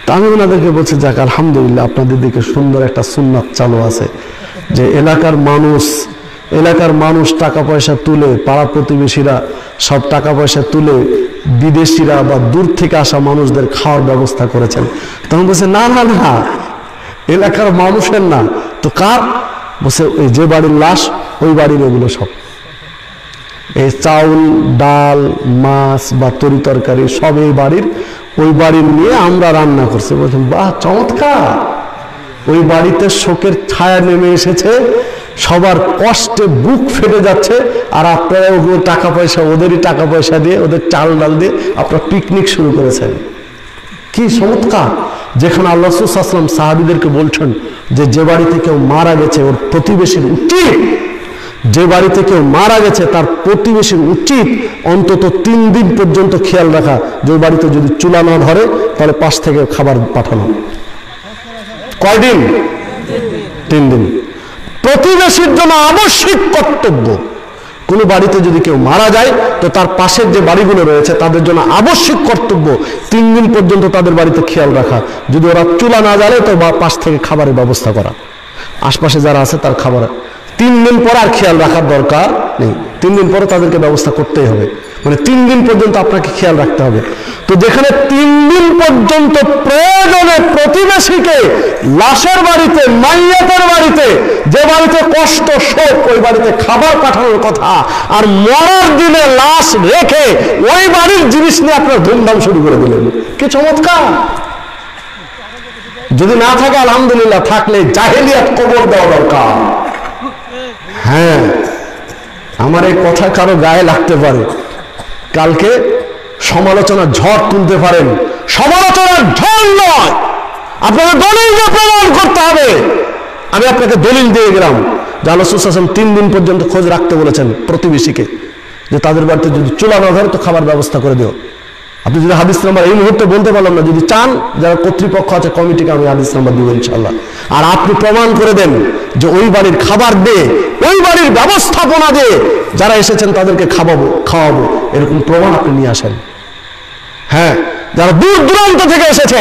তা আমি ওনাদেরকে বলছি, যাক আলহামদুলিল্লাহ, আপনাদের দিকে সুন্দর একটা সুন্নাত চালু আছে যে এলাকার মানুষ টাকা পয়সা তুলে, পাড়া প্রতিবেশীরা সব টাকা পয়সা তুলে বিদেশিরা বা দূর থেকে আসা মানুষদের খাওয়ার ব্যবস্থা করেছেন। তখন বলছে না না না, এলাকার মানুষের না তো কার? বলছে ওই যে বাড়ির লাশ ওই বাড়ির এগুলো সব, এই চাউল ডাল মাছ বা তরি তরকারি সব এই বাড়ির, ওই বাড়ির নিয়ে আমরা রান্না করছি। বলছেন বাহ, চমৎকার। ওই বাড়িতে শোকের ছায়া নেমে এসেছে, সবার কষ্টে বুক ফেটে যাচ্ছে, আর আপনারা ওগুলো টাকা পয়সা, ওদেরই টাকা পয়সা দিয়ে, ওদের চাল ডাল দিয়ে আপনারা পিকনিক শুরু করেছেন। কি চমৎকার! যেখানে আল্লাহ রাসূল সাল্লাল্লাহু আলাইহি ওয়াসাল্লাম সাহাবীদেরকে বলছেন যে বাড়িতে কেউ মারা গেছে ওর প্রতিবেশীর উচিত, যে বাড়িতে কেউ মারা গেছে তার প্রতিবেশীর উচিত অন্তত 3 দিন পর্যন্ত খেয়াল রাখা, যে বাড়িতে যদি চুলা না ধরে তাহলে পাশ থেকে খাবার পাঠানো। কয়দিন? 3 দিন। প্রতিবেশীর জন্য আবশ্যিক কর্তব্য। কোনো বাড়িতে যদি কেউ মারা যায় তো তার পাশের যে বাড়িগুলো রয়েছে তাদের জন্য আবশ্যিক কর্তব্য 3 দিন পর্যন্ত তাদের বাড়িতে খেয়াল রাখা। যদি ওরা চুলা না জ্বালে তো পাশ থেকে খাবারের ব্যবস্থা করা, আশপাশে যারা আছে তার খাবার। 3 দিন পর আর খেয়াল রাখার দরকার নেই, 3 দিন পরে তাদেরকে ব্যবস্থা করতেই হবে, মানে 3 দিন পর্যন্ত আপনাকে খেয়াল রাখতে হবে। তো যেখানে 3 দিন পর্যন্ত প্রয়োজনে প্রতিবেশীকে লাশের বাড়িতে, মাইয়াতের বাড়িতে, যে বাড়িতে কষ্ট শোক ওই বাড়িতে খাবার পাঠানোর কথা, আর মরার দিনে লাশ রেখে ওই বাড়ির জিনিস নিয়ে আপনার ধুমধাম শুরু করে দিলেন, কি চমৎকার! যদি না থাকে আলহামদুলিল্লাহ, থাকলে জাহেলিয়াত কবর দেওয়া দরকার। হ্যাঁ, আমার এই কথা কারো গায়ে লাগতে পারে, কালকে সমালোচনার ঝড় তুলতে পারেন। সমালোচনার ঝড় নয়, আপনাকে দলিল দিয়ে প্রমাণ করতে হবে। আমি আপনাকে দলিল দিয়ে গেলাম যে আল্লাহ রাসূল সাল্লাল্লাহু আলাইহি ওয়াসাল্লাম 3 দিন পর্যন্ত খোঁজ রাখতে বলেছেন প্রতিবেশীকে, যে তাদের বাড়িতে যদি চুলা না ধরে তো খাবার ব্যবস্থা করে দিও। আপনি যদি হাদিস নাম্বার এই মুহূর্তে বলতে পারলাম না, যদি চান যারা কর্তৃপক্ষ আছে কমিটিকে আমি হাদিস নাম্বার দিব ইনশাআল্লাহ। আর আপনি প্রমাণ করে দেন যে ওই বাড়ির খাবার দিয়ে, ওই বাড়ির ব্যবস্থাপনা দিয়ে যারা এসেছেন তাদেরকে খাওয়াবো, এরকম প্রমাণ আপনি নিয়ে আসেন। হ্যাঁ, যারা দূর দূরান্ত থেকে এসেছে,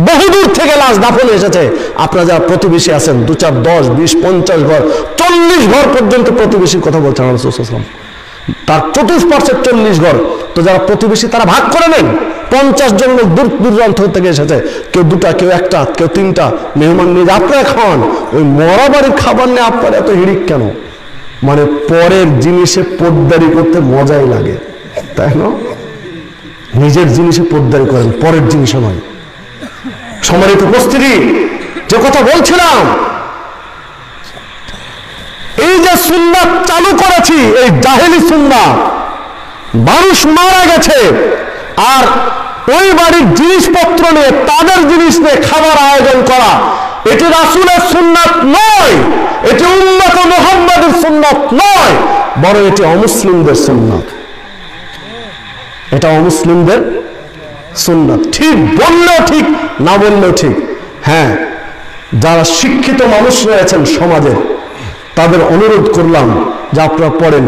বহুদূর থেকে লাশ দাফনে এসেছে, আপনারা যারা প্রতিবেশী আছেন 2, 4, 10, 20, 50 ঘর, 40 ঘর পর্যন্ত প্রতিবেশীর কথা বলছেন রাসূল সাল্লাল্লাহু আলাইহি ওয়াসাল্লাম। তার চতুষ্পার্শ্বে 40 ঘর। তো যারা প্রতিবেশী তারা ভাগ করে নেন। 50 জন লোক দূর দূরান্ত থেকে এসেছে, কেউ 2টা, কেউ 1টা, কেউ 3টা মেহমান নিয়ে আপনারা খাওয়ান। ওই মরা বাড়ির খাবার নিয়ে আপনার এত হিড়িক কেন? মানে পরের জিনিসে পোদ্দারি করতে মজাই লাগে, তাই না? নিজের জিনিসে পোদ্দারি করেন, পরের জিনিসও নয়। সম্মানিত উপস্থিতি, যে কথা বলছিলাম, এই যে সুন্নাত চালু করেছি, এই জাহেলি সুন্নাত, মানুষ মারা গেছে আর ওই বাড়ির জিনিসপত্র নিয়ে, তাদের জিনিস নিয়ে খাবার আয়োজন করা, এটি রাসূলের সুন্নাত নয়, এটি উম্মতে মুহাম্মাদের সুন্নাত নয়, বরং এটি অমুসলিমদের সুন্নাত। এটা অমুসলিমদের সুন্নাত। ঠিক বললেও ঠিক, না বললেও ঠিক। হ্যাঁ, যারা শিক্ষিত মানুষ রয়েছেন সমাজে, তাদের অনুরোধ করলাম যে আপনারা পড়েন।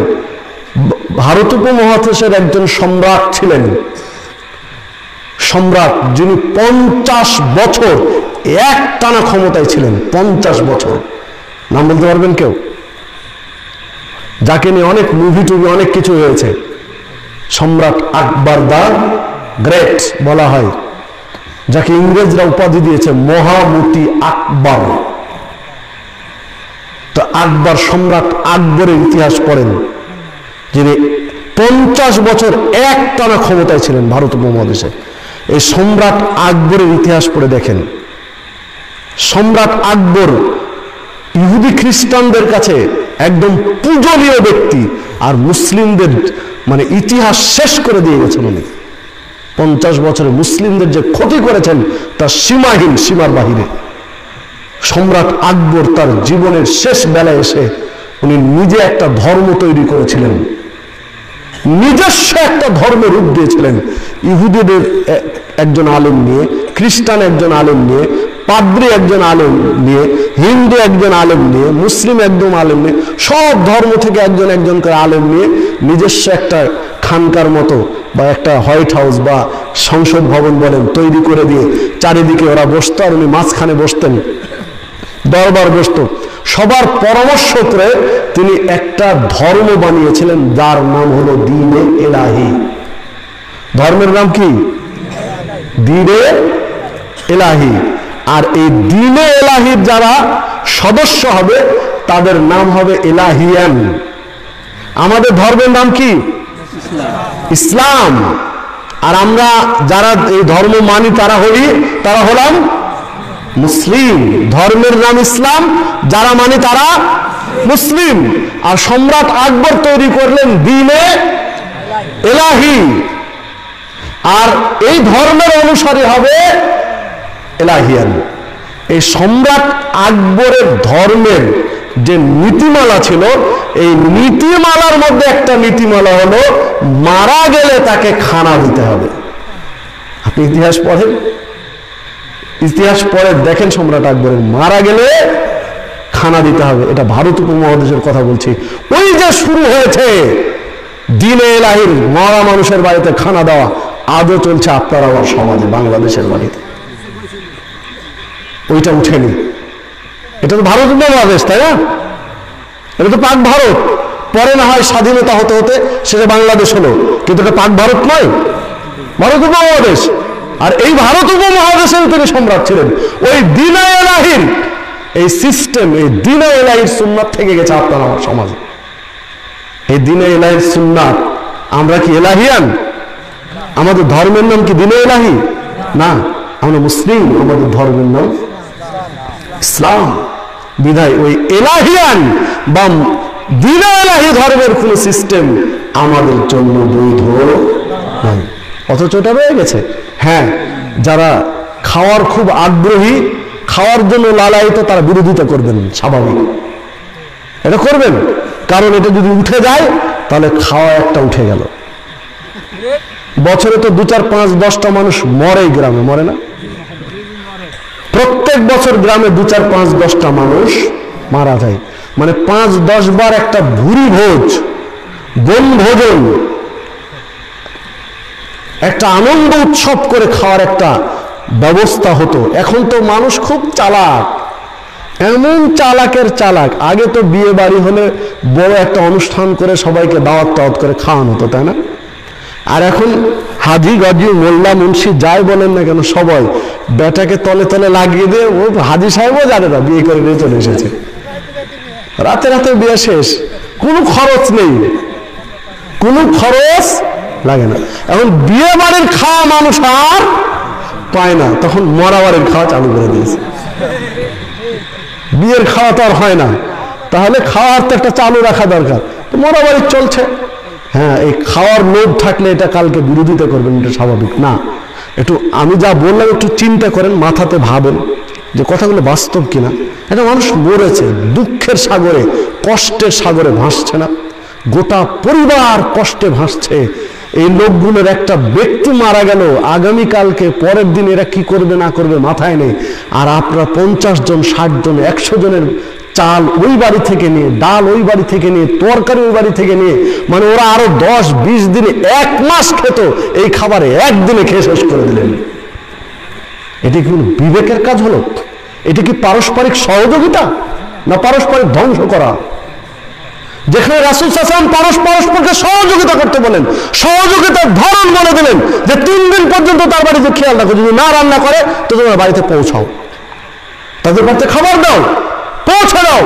ভারত উপমহাদেশের একজন সম্রাট ছিলেন, সম্রাট যিনি 50 বছর একটানা ক্ষমতায় ছিলেন। 50 বছর। নাম বলতে পারবেন কেউ? যাকে নিয়ে অনেক মুভি টুভি অনেক কিছু হয়েছে। সম্রাট আকবর দা গ্রেট বলা হয়, যাকে ইংরেজরা উপাধি দিয়েছে মহামতি আকবর। তো আকবর, সম্রাট আকবরের ইতিহাস পড়েন, যিনি 50 বছর একটানা ক্ষমতায় ছিলেন ভারত উপমহাদেশে। এই সম্রাট আকবরের ইতিহাস পড়ে দেখেন। সম্রাট আকবর ইহুদি খ্রিস্টানদের কাছে একদম পূজনীয় ব্যক্তি, আর মুসলিমদের মানে ইতিহাস শেষ করে দিয়ে গেছেন উনি। 50 বছরে মুসলিমদের যে ক্ষতি করেছেন তা সীমাহীন, সীমার বাহিরে। সম্রাট আকবর তার জীবনের শেষ বেলায় এসে উনি নিজে একটা ধর্ম তৈরি করেছিলেন, নিজস্ব একটা ধর্মের রূপ দিয়েছিলেন। ইহুদিদের একজন আলেম নিয়ে, খ্রিস্টান একজন আলেম নিয়ে, পাদ্রী একজন আলেম নিয়ে, হিন্দু একজন আলেম নিয়ে, মুসলিম একদম আলেম নিয়ে, সব ধর্ম থেকে একজন একজন করে আলেম নিয়ে নিজস্ব একটা খানকার মতো বা একটা হোয়াইট হাউস বা সংসদ ভবন বলেন তৈরি করে দিয়ে চারিদিকে ওরা বসতো, আর উনি মাঝখানে বসতেন, দরবার বসতো। সবার পরামর্শ করে তিনি একটা ধর্ম বানিয়েছিলেন, যার নাম হলো দ্বীনে ইলাহি। ধর্মের নাম কি? দ্বীনে ইলাহি। আর এই দ্বীনে ইলাহির যারা সদস্য হবে তাদের নাম হবে ইলাহিয়ান। আমাদের ধর্মের নাম কি? ইসলাম। আর আমরা যারা এই ধর্ম মানি তারা হলাম মুসলিম। ধর্মের নাম ইসলাম, যারা মানি তারা মুসলিম। আর সম্রাট আকবর তৈরি করলেন দ্বীনে ইলাহি, আর এই ধর্মের অনুসারী হবে ইলাহিয়ান। এই সম্রাট আকবরের ধর্মের যে নীতিমালা ছিল, এই নীতিমালার মধ্যে একটা নীতিমালা হলো মারা গেলে তাকে খানা দিতে হবে। আপনি ইতিহাস পড়েন, ইতিহাস পড়ে দেখেন সম্রাট আকবরের মারা গেলে খানা দিতে হবে। এটা ভারত উপমহাদেশের কথা বলছি। ওই যে শুরু হয়েছে দিনে এলাহির মরা মানুষের বাড়িতে খানা দেওয়া, আজও চলছে আপনার আমার সমাজে, বাংলাদেশের বাড়িতে। ওইটা উঠেনি। এটা তো ভারত উপমহাদেশ, তাই না? এটা তো পাক ভারত। পরে না হয় স্বাধীনতা হতে হতে সেটা বাংলাদেশ হলো, কিন্তু এটা পাক ভারত নয়, ভারত উপমহাদেশ। আর এই ভারত উপমহাদেশের তিনি সম্রাট ছিলেন। ওই দিনে এলাহির এই সিস্টেম, এই দিনে এলাহির সুন্নাত থেকে গেছে আপনার আমার সমাজে। এই দিনে এলাহির সুন্নাত, আমরা কি এলাহিয়ান? আমাদের ধর্মের নাম কি দিনে এলাহি? না, আমরা মুসলিম, আমাদের ধর্মের নাম ইসলাম। বিধায় ওই এলাহিয়ান বা দিনে এলাহি ধর্মের কোন সিস্টেম আমাদের জন্য বৈধ নয়। অথচ ওটা রয়ে গেছে। হ্যাঁ, যারা খাওয়ার খুব আগ্রহী, খাওয়ার জন্য লালায়িত, তারা বিরোধিতা করবেন, স্বাভাবিক, এটা করবেন। কারণ এটা যদি উঠে যায় তাহলে খাওয়া একটা উঠে গেল। বছরে তো 2, 4, 5, 10টা মানুষ মরে, গ্রামে মরে না? প্রত্যেক বছর গ্রামে 2, 4, 5, 10টা মানুষ মারা যায়। মানে 5-10 বার একটা ভুরি ভোজ, বনভোজন, একটা আনন্দ উৎসব করে খাওয়ার একটা ব্যবস্থা হতো। এখন তো মানুষ খুব চালাক, এমন চালাকের চালাক। আগে তো বিয়ে বাড়ি হলে বড় একটা অনুষ্ঠান করে সবাইকে দাওয়াত টাওয়াত করে খাওয়ানো হতো, তাই না? আর এখন হাজি গাজি মোল্লা মুন্সি যাই বলেন না কেন, সবাই বেটাকে তলে তলে লাগিয়ে দিয়ে, ও হাজি সাহেবও জানে না বিয়ে করে নিয়ে চলে এসেছে, রাতে রাতে বিয়ে শেষ, কোনো খরচ নেই, কোনো খরচ লাগে না। এখন বিয়ে বাড়ির খাওয়া মানুষ আর পায় না, তখন মরা বাড়ির খাওয়া চালু করে দিয়েছে। বিয়ের খাওয়া তো আর হয় না, তাহলে খাওয়ার তো একটা চালু রাখা দরকার। তো মরা বাড়ির চলছে। হ্যাঁ, এই খাওয়ার লোভ থাকলে এটা কালকে বিরোধিতা করবেন, এটা স্বাভাবিক না। একটু আমি যা বললাম একটু চিন্তা করেন, মাথাতে ভাবেন যে কথাগুলো বাস্তব কিনা। এটা মানুষ মরেছে, দুঃখের সাগরে, কষ্টের সাগরে ভাসছে না? গোটা পরিবার কষ্টে ভাসছে। এই লোকগুলোর একটা ব্যক্তি মারা গেল, আগামীকালকে পরের দিন এরা কি করবে না করবে মাথায় নেই। আর আপনারা 50 জন, 60 জন, 100 জনের চাল ওই বাড়ি থেকে নিয়ে, ডাল ওই বাড়ি থেকে নিয়ে, তরকারি ওই বাড়ি থেকে নিয়ে, মানে ওরা আরো 10-20 দিনে, 1 মাস খেত এই খাবারে, একদিনে খেয়ে শেষ করে দিলেন। এটি কি বিবেকের কাজ হলো? এটি কি পারস্পরিক সহযোগিতা, না পারস্পরিক ধ্বংস করা? যেখানে রাসূল সাল্লাল্লাহু আলাইহি ওয়াসাল্লাম পরস্পরকে সহযোগিতা করতে বলেন, সহযোগিতার ধরন বলে দিলেন যে 3 দিন পর্যন্ত তার বাড়িতে খেয়াল রাখো, যদি না রান্না করে তো তোমার বাড়িতে পৌঁছাও, তাদের বাড়িতে খাবার দাও, পৌঁছে দাও,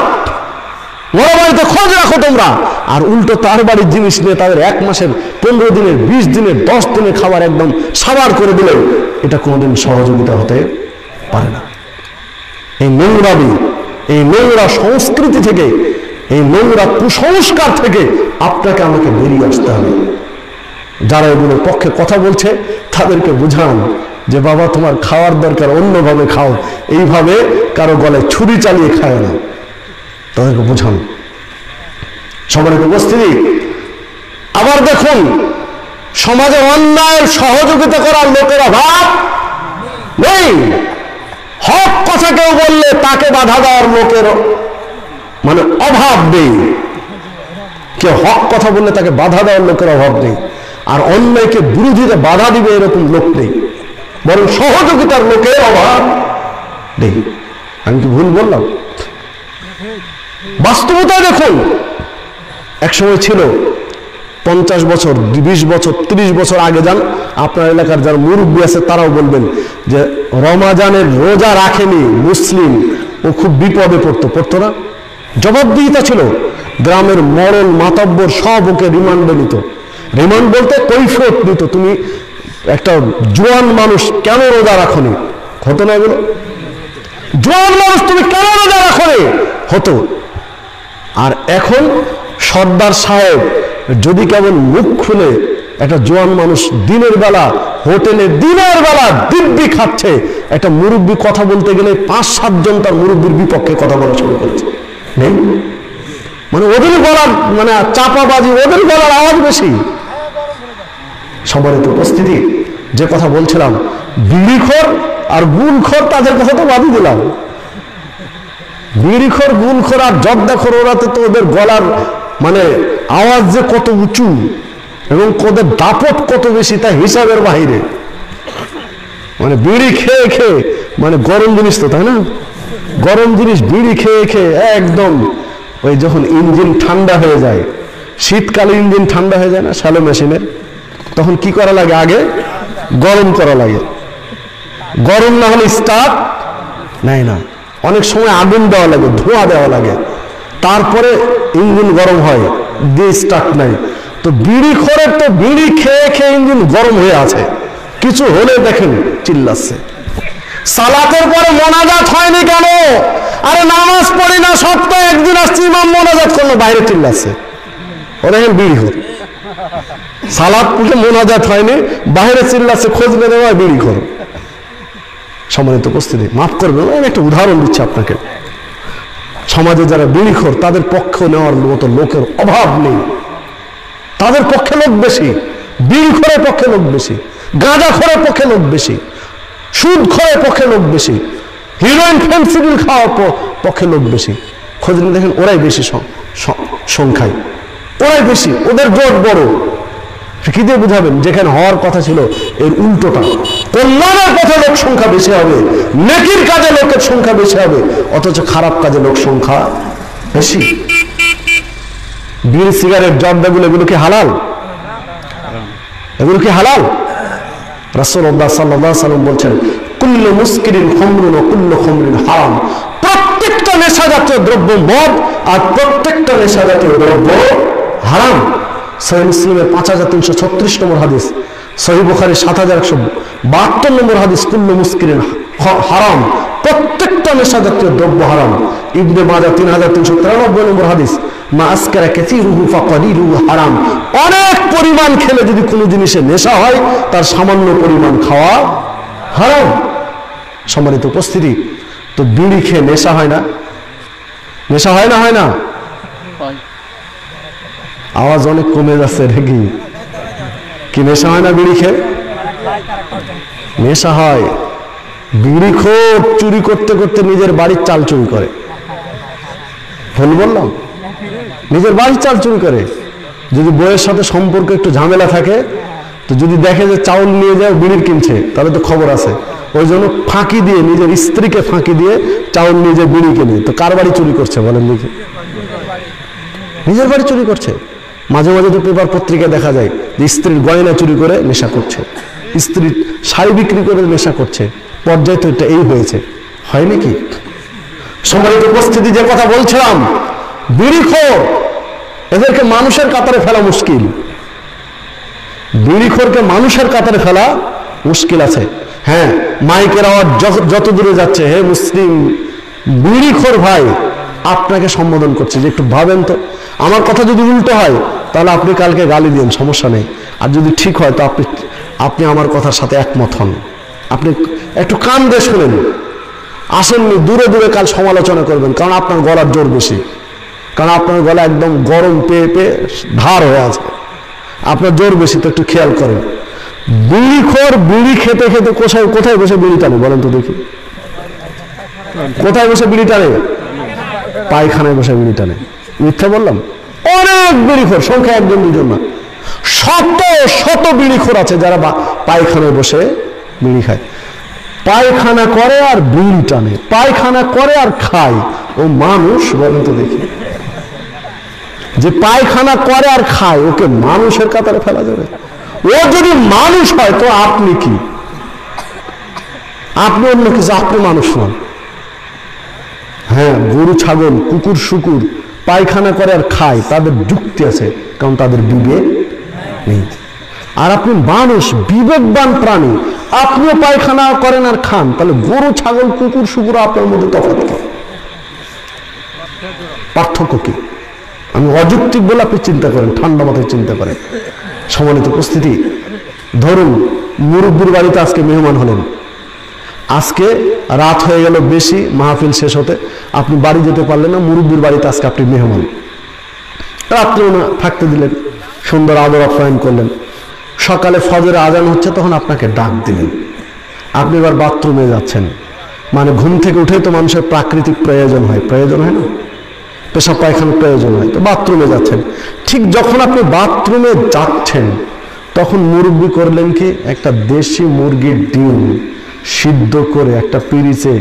মরা বাড়িতে খোঁজ রাখো তোমরা। আর উল্টো তার বাড়ির জিনিস নিয়ে তাদের 1 মাসের, 15 দিনের, 20 দিনের, 10 দিনের খাবার একদম সাবার করে দিলেন। এটা কোনোদিন সহযোগিতা হতে পারে না। এই নোংরামি, এই নোংরা সংস্কৃতি থেকে, এই নোংরা কুসংস্কার থেকে আপনাকে আমাকে বেরিয়ে আসতে হবে। যারা এগুলোর পক্ষে কথা বলছে তাদেরকে বুঝান যে বাবা, তোমার খাওয়ার দরকার, অন্যভাবে খাও, এইভাবে কারো গলায় ছুরি চালিয়ে খায় না। তাদেরকে বুঝান। সবার উপস্থিতি। আবার দেখুন, সমাজে অন্যায়ের সহযোগিতা করার লোকের অভাব নেই। হক কথা কেউ বললে তাকে বাধা দেওয়ার লোকের মানে অভাব নেই। কেউ হক কথা বললে তাকে বাধা দেওয়ার লোকের অভাব নেই। আর অন্যায়কে বিরোধীতে বাধা দিবে এরকম লোক নেই, বরং সহযোগিতার লোকের অভাব নেই। আমি কি ভুল বললাম? বাস্তবতা দেখুন, একসময় ছিল 50 বছর, 20 বছর, 30 বছর আগে যান, আপনার এলাকার যারা মুরব্বী আছে তারাও বলবেন যে রমাজানের রোজা রাখেনি মুসলিম, ও খুব বিপদে পড়তো না? জবাবদিহিতা ছিল। গ্রামের মরল মাতব্বর সব ওকে রিমান্ডে নিত। রিমান্ড বলতে কৈফিয়ত নিত, তুমি একটা জোয়ান মানুষ কেন রোজা রাখনি, হতো না এগুলো? জোয়ান মানুষ তুমি কেন রোজা রাখনি, হতো। আর এখন সর্দার সাহেব যদি কেমন মুখ খুলে, একটা জোয়ান মানুষ দিনের বেলা হোটেলে দিনের বেলা দিব্যি খাচ্ছে, একটা মুরব্বী কথা বলতে গেলে 5-7 জন তার মুরব্বীর বিপক্ষে কথা বলা শুরু করেছে। নেই মানে ওদের গলার মানে চাপাবাজি, ওদের গলার আওয়াজ বেশি। সবার উপস্থিতি। যে কথা বলছিলাম, বিড়িখোর আর গুলখোর, তাদের কথা তো বাদই দিলাম। বিড়িখোর, গুলখোর আর জর্দাখোর, ওরাতে তো ওদের গলার মানে আওয়াজ যে কত উঁচু এবং ওদের দাপট কত বেশি তা হিসাবের বাহিরে। মানে বিড়ি খেয়ে খেয়ে, মানে গরম জিনিস তো, তাই না? গরম জিনিস বিড়ি খেয়ে খেয়ে একদম ওই যখন ইঞ্জিন ঠান্ডা হয়ে যায়, শীতকালে ইঞ্জিন ঠান্ডা হয়ে যায় না শ্যালো মেশিনের, তখন কি করা লাগে? আগে গরম করা লাগে। গরম না হলে স্টার্ট নেয় না। অনেক সময় আগুন দেওয়া লাগে, ধোঁয়া দেওয়া লাগে, তারপরে ইঞ্জিন গরম হয়, দিয়ে স্টার্ট নেয়। তো বিড়ি খোরের তো বিড়ি খেয়ে খেয়ে ইঞ্জিন গরম হয়ে আছে, কিছু হলে দেখেন চিল্লাচ্ছে। সালাতের পরে মোনাজাত হয়নি কেন? আরে নামাজ পড়ি না, সপ্তাহে একদিন আসছি, ইমাম মোনাজাত করলো, বাইরে চিল্লাচ্ছে। ও দেখেন বিড়ি খোর, সালাত পড়ে মোনাজাত হয়নি, বাইরে চিল্লাচ্ছে, খোঁজ বেঁধে হয় বিড়ি খোর। সম্মানিত উপস্থিতি, মাফ করবেন, আমি একটা উদাহরণ দিচ্ছি আপনাকে। সমাজে যারা বিড়িখোর, তাদের পক্ষ নেওয়ার মতো লোকের অভাব নেই। তাদের পক্ষে লোক বেশি, বিড়িখোরের পক্ষে লোক বেশি, গাঁজাখোরের পক্ষে লোক বেশি, সুদখোরের পক্ষে লোক বেশি, হিরোইন ফেন্সিডিল খাওয়ার পক্ষে লোক বেশি। খোঁজ নিয়ে দেখেন ওরাই বেশি সংখ্যায়, ওরাই বেশি, ওদের জোট বড়। কি দিয়ে বুঝাবেন? যেখানে হওয়ার কথা ছিল এর উল্টোটা। কল্যাণের পথে লোক সংখ্যা বেশি হবে, নেকির কাজে লোকের সংখ্যা বেশি হবে, অথচ খারাপ কাজে লোক সংখ্যা বেশি। বিড়ি, সিগারেট, জর্দাগুলো, এগুলো কি হালাল? এগুলো কি হালাল? রাসূলুল্লাহ সাল্লাল্লাহু আলাইহি ওয়াসাল্লাম বলছেন, কুল্লু মুসকিরিন খামরুন ওয়া কুল্লু খামরিন হারাম। প্রত্যেকটা নেশাজাতীয় দ্রব্য মদ, আর প্রত্যেকটা নেশাজাতীয় দ্রব্য হারাম। সহিহ মুসলিমের 5336 নম্বর হাদিস, সহিহ বুখারী 7172 নম্বর হাদিস, কুল্লু মুসকিরিন হারাম, প্রত্যেকটা নেশাজাতীয় দ্রব্য হারাম। ইবনে মাজাহ 3393 নম্বর হাদিস, মা আসকারা কাসীরুহু ফাকালিলুহু হারাম। অনেক পরিমাণ খেলে যদি কোনো জিনিসে নেশা হয়, তার সামান্য পরিমাণ খাওয়া হারাম। সম্মানিত উপস্থিতি, তো বিড়ি খেয়ে নেশা হয় না? নেশা হয় না? হয় না? আওয়াজ অনেক কমে যাচ্ছে নাকি? কি নেশা হয় না বিড়ি খেয়ে? নেশা হয়। বিড়িখোর চুরি করতে করতে নিজের বাড়ির চাল চুরি করে। ভুল বললাম? নিজের বাড়ির চাল চুরি করে। যদি বইয়ের সাথে সম্পর্ক একটু ঝামেলা থাকে, তো যদি দেখে যে চাউল নিয়ে যায় বিড়ির কিনছে, তাহলে তো খবর আছে। ওই জন্য ফাঁকি দিয়ে, নিজের স্ত্রীকে ফাঁকি দিয়ে চাউল নিয়ে যায় বিড়ি কিনে। তো কার বাড়ি চুরি করছে বলেন দেখি? নিজের বাড়ি চুরি করছে। মাঝে মাঝে তো পেপার পত্রিকায় দেখা যায় যে স্ত্রীর গয়না চুরি করে নেশা করছে, স্ত্রীর শাড়ি বিক্রি করে নেশা করছে। পর্যায়ে তো এটা এই হয়েছে, হয় নাকি? সম্মানিত উপস্থিতি, যে কথা বলছিলাম, বিড়িখোর, এদেরকে মানুষের কাতারে ফেলা মুশকিল। বিড়িখোরকে মানুষের কাতারে ফেলা মুশকিল আছে। হ্যাঁ, মাইকের আওয়াজ যত দূরে যাচ্ছে, হে মুসলিম বিড়িখোর ভাই, আপনাকে সম্বোধন করছে যে একটু ভাবেন তো, আমার কথা যদি উল্টো হয় তাহলে আপনি কালকে গালি দিন, সমস্যা নেই। আর যদি ঠিক হয় তো আপনি আমার কথার সাথে একমত হন, আপনি একটু কান দিয়ে শোনেন। আসেননি, দূরে দূরে কাল সমালোচনা করবেন, কারণ আপনার গলার জোর বেশি, কারণ আপনার গলা একদম গরম পেয়ে পেয়ে ধার হয়ে আছে, আপনার জোর বেশি। তো একটু খেয়াল করেন। বিড়িখোর বিড়ি খেতে খেতে কোথায় বসে বিড়ি টানে বলেন তো দেখি? কোথায় বসে বিড়ি টানে? পায়খানায় বসে বিড়ি টানে। মিথ্যা বললাম? অনেক বিড়িখোর, সংখ্যা একজন দুজন না, শত শত বিড়িখোর আছে যারা পায়খানায় বসে বিড়ি খায়। পায়খানা করে আর বিড়ি টানে, পায়খানা করে আর খায়। ও মানুষ বলেন তো দেখি? যে পায়খানা করে আর খায়, ওকে মানুষের কাতারে ফেলা যাবে? ও যদি মানুষ হয় তো আপনি কি? আপনি অন্য কিছু, আপনি মানুষ নন। হ্যাঁ, গরু, ছাগল, কুকুর, শুকুর পায়খানা করে আর খায়, তাদের যুক্তি আছে, কারণ তাদের বিবেক নেই। আর আপনি মানুষ, বিবেকবান প্রাণী, আপনিও পায়খানা করেন আর খান, তাহলে গরু, ছাগল, কুকুর, শুকুর আপনার মধ্যে তফাৎ কি? পার্থক্য কি? আমি অযৌক্তিক বলে আপনি চিন্তা করেন, ঠান্ডা মাথায় চিন্তা করেন। সম্মানিত উপস্থিতি, ধরুন মুরব্বির বাড়িতে আজকে মেহমান হলেন, আজকে রাত হয়ে গেল বেশি, মাহফিল শেষ হতে আপনি বাড়ি যেতে পারলেন না, মুরব্বির বাড়িতে আজকে আপনি মেহমান, রাত্রেও না থাকতে দিলেন, সুন্দর আদর আপ্যায়ন করলেন। সকালে ফজরে আজান হচ্ছে, তখন আপনাকে ডাক দিলেন, আপনি এবার বাথরুমে যাচ্ছেন, মানে ঘুম থেকে উঠে তো মানুষের প্রাকৃতিক প্রয়োজন হয় না, পেশাব পায়খানার প্রয়োজন হয়, তো বাথরুমে যাচ্ছেন। ঠিক যখন আপনি বাথরুমে যাচ্ছেন তখন মুরব্বি করলেন কি, একটা দেশি মুরগির ডিম সিদ্ধ করে একটা পিরিচে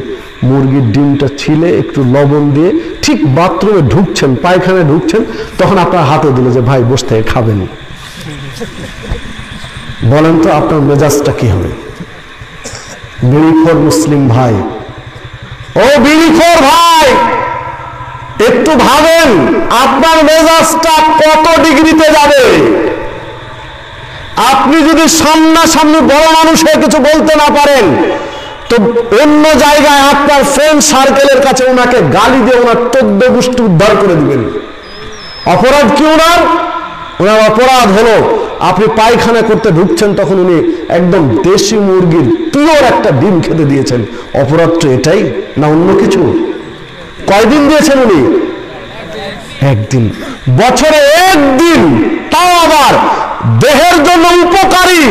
মুরগির ডিমটা ছিলে একটু লবণ দিয়ে ঠিক বাথরুমে ঢুকছেন, পায়খানায় ঢুকছেন, তখন আপনার হাতে দিল যে ভাই বসে থেকে খাবেন। বলেন তো আপনার মেজাজটা কি হবে? বিড়িখোর মুসলিম ভাই, ও বিড়িখোর ভাই, একটু ভাবেন আপনার মেজাজটা কত ডিগ্রিতে যাবে। আপনি যদি সামনাসামনি বড় মানুষের কিছু বলতে না পারেন, তো অন্য জায়গায় আপনার ফ্রেন্ড সার্কেলের কাছে ওনাকে গালি দিয়ে ওনার 14 গোষ্ঠী উদ্ধার করে দিবেন। অপরাধ কি ওনার? ওনার অপরাধ হলো আপনি পায়খানা করতে ঢুকছেন, তখন উনি একদম দেশি মুরগির পিওর একটা ডিম খেতে দিয়েছেন। অপরাধ তো এটাই না, অন্য কিছু? কয়দিন দিয়েছেন উনি? একদিন। বছরে একদিন, তাও আবার দেহের জন্য উপকারী,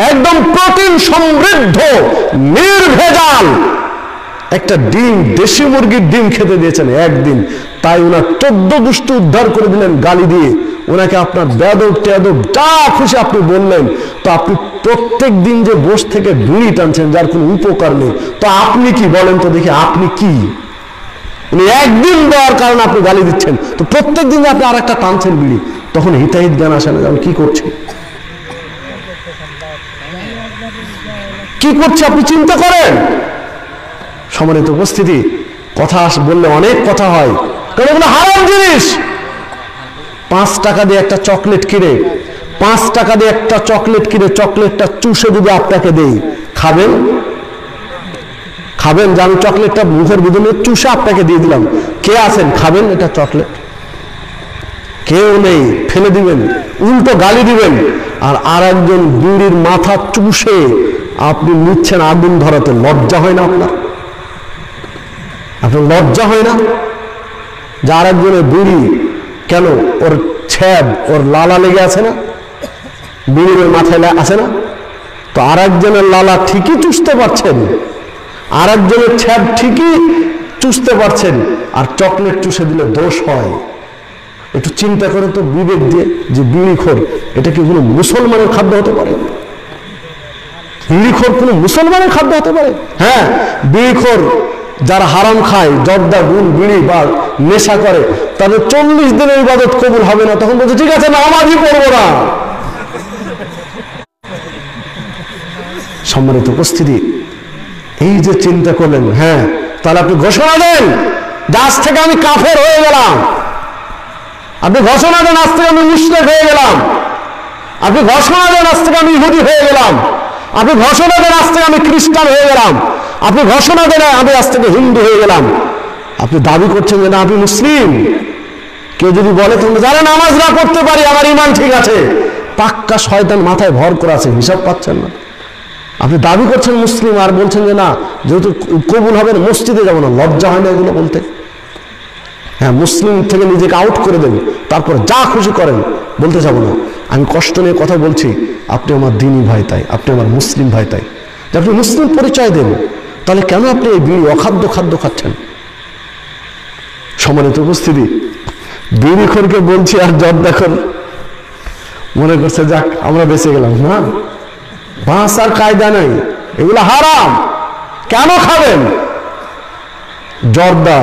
একদম প্রোটিন সমৃদ্ধ নির্ভেজাল একটা ডিম, দেশি মুরগির ডিম খেতে দিয়েছেন একদিন। তাই ওনার 14 গোষ্ঠী উদ্ধার করে দিলেন গালি দিয়ে। ওনাকে আপনার বেয়াদব টেয়াদব যা খুশি আপনি বললেন। তো আপনি প্রত্যেক দিন যে বসে থেকে বিড়ি টানছেন যার কোনো উপকার নেই, তো আপনি কি বলেন তো দেখি, আপনি কি? উনি একদিন দেওয়ার কারণে আপনি গালি দিচ্ছেন, তো প্রত্যেক দিন আপনি আর একটা টানছেন বিড়ি, তখন হিতাহিত জ্ঞান আসে না যে আমি কি করছি, কি করছে আপনি চিন্তা করেন। সম্মানিত উপস্থিতি, কথা বললে অনেক কথা হয়, কারণ এগুলো হারাম জিনিস। 5 টাকা দিয়ে একটা চকলেট কিনে, 5 টাকা দিয়ে একটা চকলেট কিনে চকলেটটা চুষে যদি আপনাকে দেই, খাবেন? খাবেন? যে আমি চকলেটটা মুখের ভিতরে চুষে আপনাকে দিয়ে দিলাম, কে আছেন খাবেন এটা চকলেট? কেউ নেই, ফেলে দিবেন, উল্টো গালি দিবেন। আর একজন বিড়ির মাথা চুষে আপনি নিচ্ছেন আগুন ধরাতে, লজ্জা হয় না আপনার? আপনার লজ্জা হয় না? যে আর একজনের বিড়ি, কেন ওর ছ্যাব, ওর লালা লেগে আছে না, বিড়ির মাথায় আছে না? তো আর একজনের লালা ঠিকই চুষতে পারছেন, আর একজনের ছ্যাব ঠিকই চুষতে পারছেন, আর চকলেট চুষে দিলে দোষ হয়? একটু চিন্তা করে তো বিবেক দিয়ে, যে বিড়িখোর এটা কি কোনো মুসলমানের খাদ্য হতে পারে? বিড়িখোর কোনো মুসলমানের খাদ্য হতে পারে? হ্যাঁ, বিড়িখোর যারা হারাম খায়, জর্দা, গুল, বিড়ি বা নেশা করে, তাদের 40 দিনের ইবাদত কবুল হবে না। তখন বলছে ঠিক আছে, নামাজই পড়বো না। সম্মানিত উপস্থিতি, এই যে চিন্তা করলেন, হ্যাঁ, তাহলে আপনি ঘোষণা দেন যে আজ থেকে আমি কাফের হয়ে গেলাম। আপনি ঘোষণা দেন আজ থেকে আমি মুশরিক হয়ে গেলাম। আপনি ঘোষণা দেন আজ থেকে আমি ইহুদি হয়ে গেলাম। আপনি ঘোষণা দেন আজ থেকে আমি খ্রিস্টান হয়ে গেলাম। আপনি ঘোষণা দেন আমি আজ থেকে হিন্দু হয়ে গেলাম। আপনি দাবি করছেন যে না আপনি মুসলিম। কেউ যদি বলে তুমি জানেন নামাজ না করতে পারি, আমার ঈমান ঠিক আছে, পাক্কা শয়তান মাথায় ভর করে আছে, হিসাব পাচ্ছেন না। আপনি দাবি করছেন মুসলিম আর বলছেন যে না যেহেতু কবুল হবে না মসজিদে যাবো না। লজ্জা হয় না এগুলো বলতে? হ্যাঁ, মুসলিম থেকে নিজেকে আউট করে দেন, তারপর যা খুশি করেন, বলতে যাবো না। আমি কষ্ট নিয়ে কথা বলছি, আপনি আমার দিনী ভাই তাই, আপনি আমার মুসলিম ভাই তাই, যে আপনি মুসলিম পরিচয় দেন। তাহলে কেন আপনি এই বিড়ি অখাদ্য খাদ্য খাচ্ছেন? সম্মানিত উপস্থিতি, বিড়িখোরকে বলছি আর জর্দাখোর মনে করছে যাক আমরা বেঁচে গেলাম। না, বাঁচার কায়দা নাই, এগুলো হারাম। কেন খাবেন? জর্দা,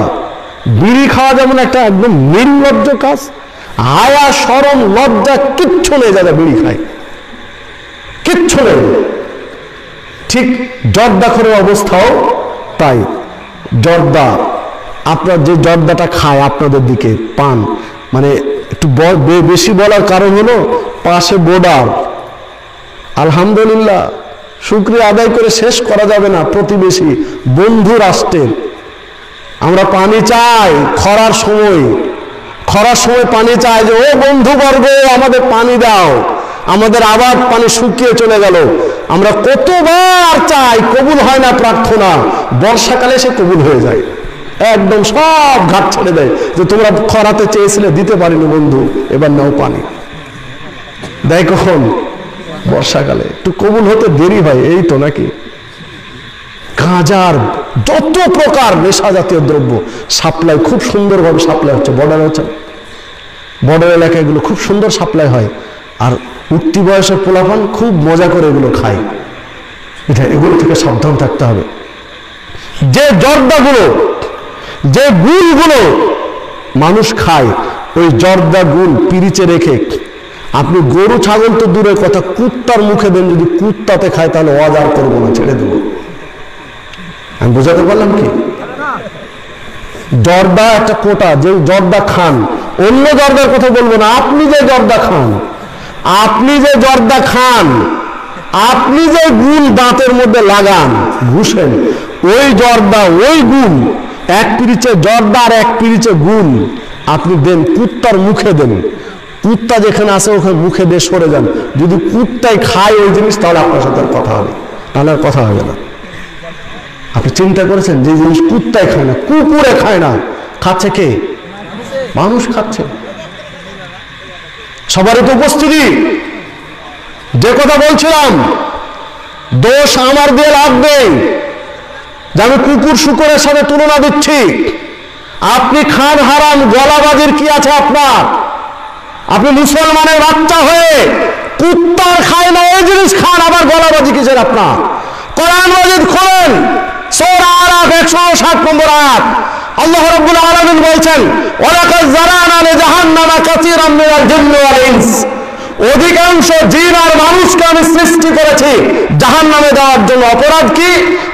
বিড়ি খাওয়া যেমন একটা একদম নির্লজ্জ কাজ, হায়া শরম লজ্জা কিচ্ছু নেই যারা বিড়ি খায়, কিচ্ছু নেই। ঠিক জর্দাখোরের অবস্থাও তাই। জর্দা, আপনার যে জর্দাটা খায় আপনাদের দিকে পান, মানে একটু বেশি বলার কারণ হলো পাশে বর্ডার। আলহামদুলিল্লাহ, শুকরিয়া আদায় করে শেষ করা যাবে না। প্রতিবেশী বন্ধু রাষ্ট্রের আমরা পানি চাই, খরার সময় পানি চাই যে ও বন্ধুবর্গ আমাদের পানি দাও। আমাদের আবার পানি শুকিয়ে চলে গেল, আমরা কতবার চাই, কবুল হয় না প্রার্থনা। বর্ষাকালে সে কবুল হয়ে যায়, একদম সব ঘাট ছেড়ে দেয় যে তোমরা খরাতে চেয়েছিলে দিতে পারিনি বন্ধু, এবার নাও পানি। দেয় কখন? বর্ষাকালে। একটু কবুল হতে দেরি হয়, এই তো নাকি? গাঁজার যত প্রকার নেশা জাতীয় দ্রব্য সাপ্লাই খুব সুন্দরভাবে সাপ্লাই হচ্ছে। বর্ডার হচ্ছে, বর্ডার এলাকায় এগুলো খুব সুন্দর সাপ্লাই হয়। আর উঠতি বয়সের পোলাপান খুব মজা করে এগুলো খায়। এটা এগুলো থেকে সাবধান থাকতে হবে। যে জর্দাগুলো, যে গুলগুলো মানুষ খায়, ওই জর্দা গুল পিরিচে রেখে আপনি গরু ছাগল তো দূরের কথা, কুত্তার মুখে দেন, যদি কুত্তাতে খায় তাহলে অজার করবো না, ছেড়ে দেবো। আমি বোঝাতে পারলাম কি? জর্দা একটা কোটা, যে জর্দা খান, অন্য জর্দার কথা বলবো না, আপনি যে জর্দা খান, আপনি যে জর্দা খান, আপনি যে গুল দাঁতের মধ্যে লাগান ঘুষেন, ওই জর্দা ওই গুল, এক পিরিচে জর্দা আর এক পিরিচে গুল আপনি দেন, কুত্তার মুখে দেন। কুত্তা যেখানে আছে ওখানে মুখে দিয়ে সরে যান। যদি কুত্তাই খায় ওই জিনিস, তাহলে আপনার সাথে কথা হবে, তাহলে আর কথা হবে না। আপনি চিন্তা করেছেন যে জিনিস কুত্তাই খায় না, কুকুরে খায় না, খাচ্ছে কে? মানুষ খাচ্ছে। সবারই তো উপস্থিতি। যে কথা বলছিলাম, দোষ আমার দিয়ে লাভ নেই যে আমি কুকুর শুকুরের সাথে তুলনা দিচ্ছি। আপনি খান হারাম, গলাবাজির কি আছে আপনার? আপনি মুসলমানের বাচ্চা হয়ে কুত্তার খায় না ওই জিনিস খান, আবার গলাবাজি কিসের আপনার? কোরআন মাজিদ খোলেন, সূরা আরাফ 160 নম্বর আয়াত। আল্লাহ রাব্বুল আলামিন বলছেন, ওয়ালাকাদ যারানা লিজাহান্নামা কাসীরাম মিনাল জিন্নি ওয়াল ইনস, অধিকাংশ জিন আর মানুষকে আমি সৃষ্টি করেছি জাহান্নামে যাওয়ার জন্য। অপরাধ কি?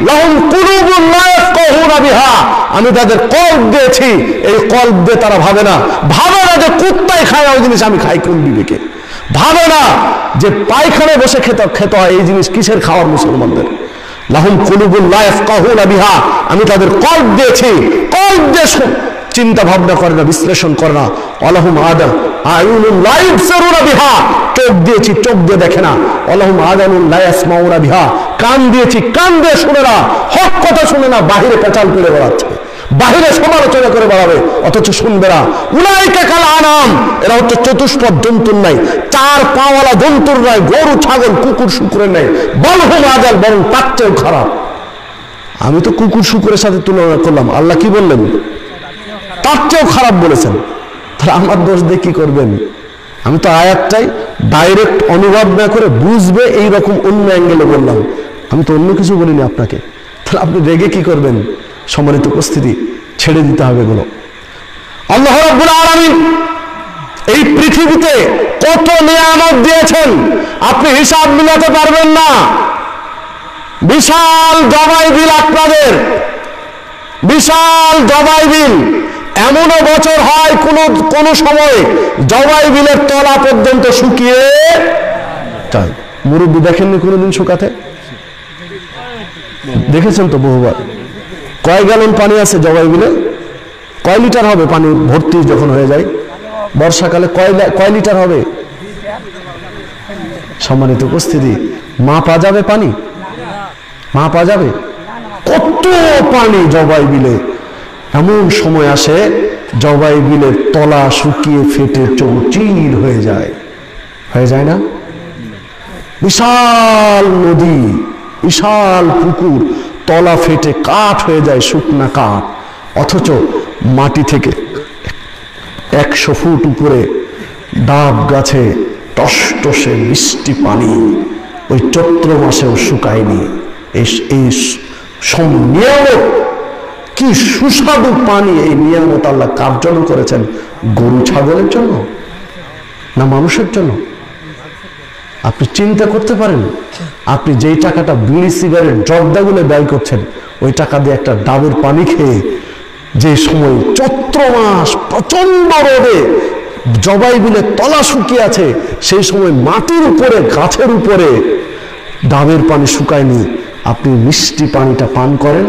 লাহুম কুলুবুন লা ইয়াফকাহুনা বিহা, আমি তাদের কলব দিয়েছি, এই কলব দিয়ে তারা ভাবে না যে কুত্তাই খায় ওই জিনিস আমি খাই কোন বিবেকে? ভাবে না যে পায়খানায় বসে খেতে হয় এই জিনিস কিসের খাওয়ার মুসলমানদের? লাহুম কুলুবুন লা ইয়াফকাহুনা বিহা, আমি তাদের কলব দিয়েছি, কলব দিয়ে চিন্তা ভাবনা করে না, বিশ্লেষণ করে না। আলাহুম আদাম আয়ুনুন লা ইবসিরুনা বিহা, চোখ দিয়েছি, চোখ দিয়ে দেখে না। আলাহুম আদানুন লা ইয়াসমাউনা বিহা, কান দিয়েছি, কান দিয়ে শুনে না, হক কথা শুনে না, বাহিরে পেঁচাল করে বেড়াচ্ছে, বাহিরে সমালোচনা করে বেড়াবে, অথচ শুনবে না। উলাইকা কাল আনাম, এরা হচ্ছে চতুষ্পদ জন্তুর নাই, চার পাওয়ালা জন্তুর নাই, গরু ছাগল কুকুর শুকুরের নাই, বলহুম আদাল, বরং তার চেয়েও খারাপ। আমি তো কুকুর শুকুরের সাথে তুলনা করলাম, আল্লাহ কি বললেন? তার চেয়েও খারাপ বলেছেন। তাহলে আমার দোষ দিয়ে কি করবেন? আমি তো আয়াতটাই ডাইরেক্ট অনুবাদ না করে বুঝবে এইরকম অন্য অ্যাঙ্গেলে বললাম, আমি তো অন্য কিছু বলিনি আপনাকে। তাহলে আপনি রেগে কি করবেন? সম্মানিত উপস্থিতি, ছেড়ে দিতে হবে এগুলো। আল্লাহ রাব্বুল আলামিন এই পৃথিবীতে কত নিয়ামত দিয়েছেন আপনি হিসাব মিলাতে পারবেন না। বিশাল জবাই বিল আপনাদের, বিশাল জবাই বিল। এমনও বছর হয় কোন সময় জবাই বিলের তলা পর্যন্ত শুকিয়ে যায়। মুরব্বী দেখেননি কোনোদিন শুকাতে? দেখেছেন তো বহুবার। কয় গ্যালন পানি আছে জবাই বিলে? কয় লিটার হবে পানি ভর্তি যখন হয়ে যায়? বর্ষাকালে কয় লিটার হবে? সম্মানিত উপস্থিতি, মাপা যাবে পানি? মাপা যাবে? কত পানি জবাই বিলে। এমন সময় আসে জবাই বিলের তলা শুকিয়ে ফেটে চৌচির হয়ে যায় না? বিশাল নদী, বিশাল পুকুর, তলা ফেটে কাঠ হয়ে যায়, শুকনা কাঠ। অথচ মাটি থেকে 100 ফুট উপরে ডাব গাছে টসটসে মিষ্টি পানি, ওই চৈত্র মাসেও শুকায়নি। এই নিয়ামত, কি সুস্বাদু পানি! এই নিয়ামত আল্লাহ কার জন্য করেছেন? গরু ছাগলের জন্য না মানুষের জন্য? আপনি চিন্তা করতে পারেন, আপনি যেই টাকাটা বিড়ি সিগারেট জর্দাগুলো ব্যয় করছেন, ওই টাকা দিয়ে একটা ডাবের পানি খেয়ে, যে সময় চৈত্র মাস প্রচন্ড রোদে জবাই বিলে তলা শুকিয়ে আছে, সেই সময় মাটির উপরে গাছের উপরে ডাবের পানি শুকায়নি, আপনি মিষ্টি পানিটা পান করেন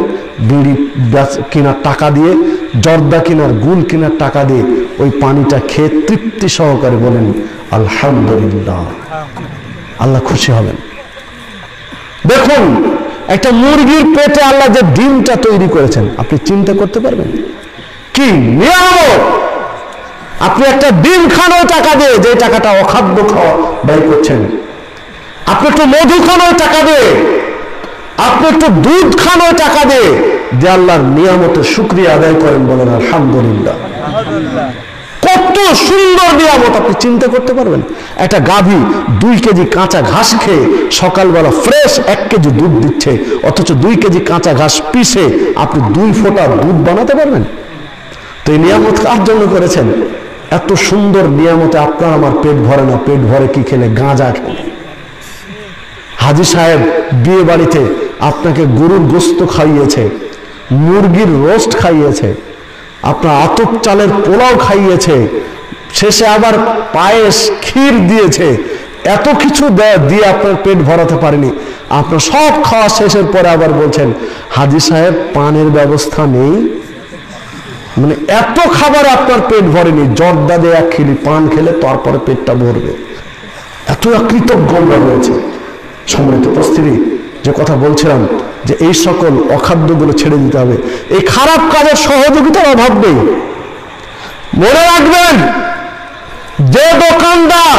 বিড়ি কেনার টাকা দিয়ে, জর্দা কেনার, গুল কেনার টাকা দিয়ে, ওই পানিটা খেয়ে তৃপ্তি সহকারে বলেন আলহামদুলিল্লাহ, আল্লাহ খুশি হবেন। দেখুন, একটা মুরগির পেটে আল্লাহ যে ডিমটা তৈরি করেছেন, আপনি চিন্তা করতে পারবেন কি নিয়ামত! আপনি একটা ডিম খান ওই টাকা দিয়ে, যে টাকাটা অখাদ্য খাওয়া ব্যয় করছেন। আপনি একটু মধু খান ওই টাকা দিয়ে, আপনি একটু দুধ খান ওই টাকা দিয়ে, যে আল্লাহর নিয়ামতের শুকরিয়া আদায় করেন, বলেন আলহামদুলিল্লাহ। কত সুন্দর নিয়ামত আপনি চিন্তা করতে পারবেন? একটা গাভী 2 কেজি কাঁচা ঘাস খেয়ে সকালবেলা ফ্রেশ 1 কেজি দুধ দিচ্ছে, অথচ 2 কেজি কাঁচা ঘাস পিষে আপনি 2 ফোঁটা দুধ বানাতে পারবেন? তো এই নিয়ামত কার জন্য করেছেন? এত সুন্দর নিয়ামতে আপনার আমার পেট ভরে না। পেট ভরে কি খেলে? গাঁজা খেলে। হাজী সাহেব বিয়ে বাড়িতে আপনাকে গরুর গোস্ত খাইয়েছে, মুরগির রোস্ট খাইয়েছে, আপনার আতপ চালের পোলাও খাইয়েছে, শেষে আবার পায়েস ক্ষীর দিয়েছে, এত কিছু দিয়ে আপনার পেট ভরাতে পারেনি। আপনার সব খাওয়া শেষের পরে আবার বলছেন হাজী সাহেব পানের ব্যবস্থা নেই। মানে এত খাবার আপনার পেট ভরেনি, জর্দা দিয়ে 1 খিলি পান খেলে তারপরে পেটটা ভরবে। এত অকৃতজ্ঞ রয়েছে। সম্মানিত উপস্থিতি, যে কথা বলছিলাম যে এই সকল অখাদ্যগুলো ছেড়ে দিতে হবে। এই খারাপ কাজের সহযোগিতার অভাব নেই। মনে রাখবেন, যে দোকানদার,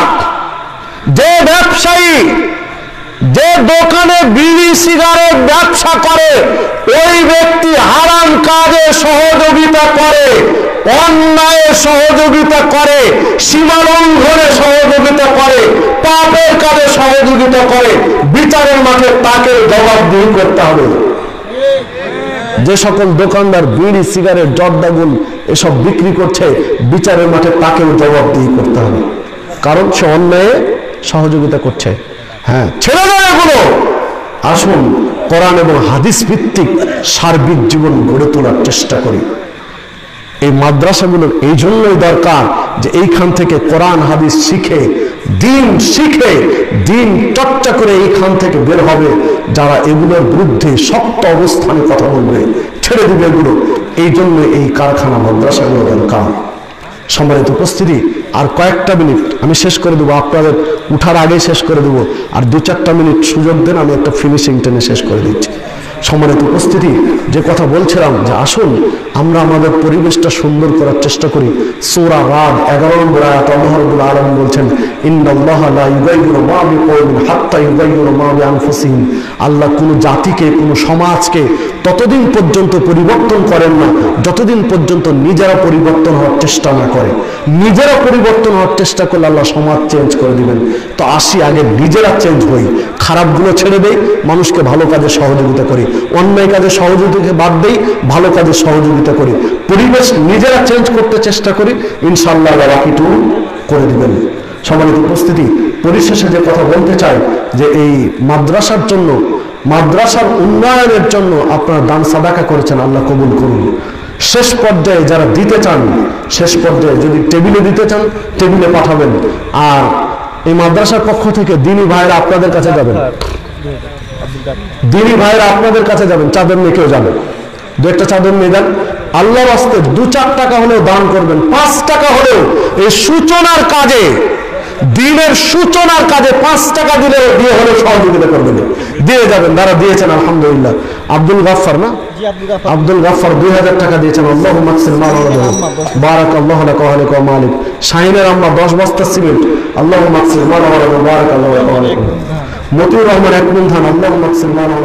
যে ব্যবসায়ী, যে দোকানে বিড়ি সিগারেট ব্যবসা করে, ওই ব্যক্তি হারাম কাজে সহযোগিতা করে, অন্যায় সহযোগিতা করে, সীমা লঙ্ঘনে সহযোগিতা করে, পাপের কাজে সহযোগিতা করে। বিচারের মাঠে তাকে জবাবদিহি করতে হবে। যে সকল দোকানদার বিড়ি সিগারেট জর্দাগুল এসব বিক্রি করছে, বিচারের মাঠে তাকেও জবাবদিহি করতে হবে, কারণ সে অন্যায়ে সহযোগিতা করছে। হ্যাঁ, ছেড়ে দেয় এগুলো। আসুন কোরআন এবং হাদিস ভিত্তিক সার্বিক জীবন গড়ে তোলার চেষ্টা করি। এই মাদ্রাসাগুলোর এই জন্যই দরকার যে এইখান থেকে কোরআন হাদিস শিখে, দিন শিখে, দিন চর্চা করে এইখান থেকে বের হবে যারা এগুলোর বিরুদ্ধে শক্ত অবস্থানে কথা বলবে, ছেড়ে দিবে এগুলো। এই জন্য এই কারখানা মাদ্রাসাগুলো দরকার। সম্মানিত উপস্থিতি, আর কয়েকটা মিনিট আমি শেষ করে দেবো, আপনাদের উঠার আগে শেষ করে দেবো। আর 2-4টা মিনিট সুযোগ দেন, আমি একটা ফিনিশিং টেনে শেষ করে দিচ্ছি। সম্মানিত উপস্থিতি, যে কথা বলছিলাম যে আসুন আমরা আমাদের পরিবেশটা সুন্দর করার চেষ্টা করি। সূরা রাদ 11 নম্বর আয়াত আল্লাহ রাব্বুল আলামিন বলছেন, ইন্নাল্লাহা লা ইউগাইয়িরু মা বিকওমিন হাত্তা ইউগাইয়িরু মা বিআনফুসিহিম। আল্লাহ কোনো জাতিকে, কোনো সমাজকে ততদিন পর্যন্ত পরিবর্তন করেন না যতদিন পর্যন্ত নিজেরা পরিবর্তন হওয়ার চেষ্টা না করে। নিজেরা পরিবর্তন হওয়ার চেষ্টা করলে আল্লাহ সমাজ চেঞ্জ করে দিবেন। তো আসি আগে নিজেরা চেঞ্জ হই, খারাপগুলো ছেড়ে দেই, মানুষকে ভালো কাজে সহযোগিতা করি, অন্যায় কাজে সহযোগিতা বাদ দেই, ভালো কাজে সহযোগিতা করি, পরিবেশ নিজেরা চেঞ্জ করতে চেষ্টা করি, ইনশাআল্লাহ বাকিটুকু করে দিবেন। সম্মানিত উপস্থিতি, পরিশেষে যে কথা বলতে চাই যে এই মাদ্রাসার জন্য, মাদ্রাসার উন্নয়নের জন্য আপনারা দান সাদাকা করেছেন, আল্লাহ কবুল করুন। শেষ পর্যায়ে যারা দিতে চান, শেষ পর্যায়ে যদি টেবিলে দিতে চান টেবিলে পাঠাবেন। আর এই মাদ্রাসার পক্ষ থেকে দিনী ভাইরা আপনাদের কাছে যাবেন, দিনী ভাইরা আপনাদের কাছে যাবেন, চাদর নিয়ে কেউ যাবেন, 2-1টা চাদর নিয়ে যান। আল্লাহর রাস্তায় 2-4 টাকা হলেও দান করবেন, 5 টাকা হলেও এই সূচনার কাজে, দিনের সূচনার কাজে 5 টাকা দিলে দিয়ে হলে সহযোগিতা করবেন, দিয়ে যাবেন। যারা দিয়েছেন আলহামদুলিল্লাহ। আব্দুল গাফফার না, আব্দুল গাফফার 2000 টাকা দিয়েছেন। আল্লাহুম্মা আকসির মালাহু বারাকাল্লাহু লাকা ওয়া আলাইকা ওয়া মালিক। শাহিনের আম্মা 10 বস্তা সিমেন্ট। আল্লাহুম্মা আকসির মালাহু বারাকাল্লাহু লাকা ওয়া আলাইকা। মতিউর রহমান 1 মন ধান। আল্লাহুম্মা আকসির মালাহু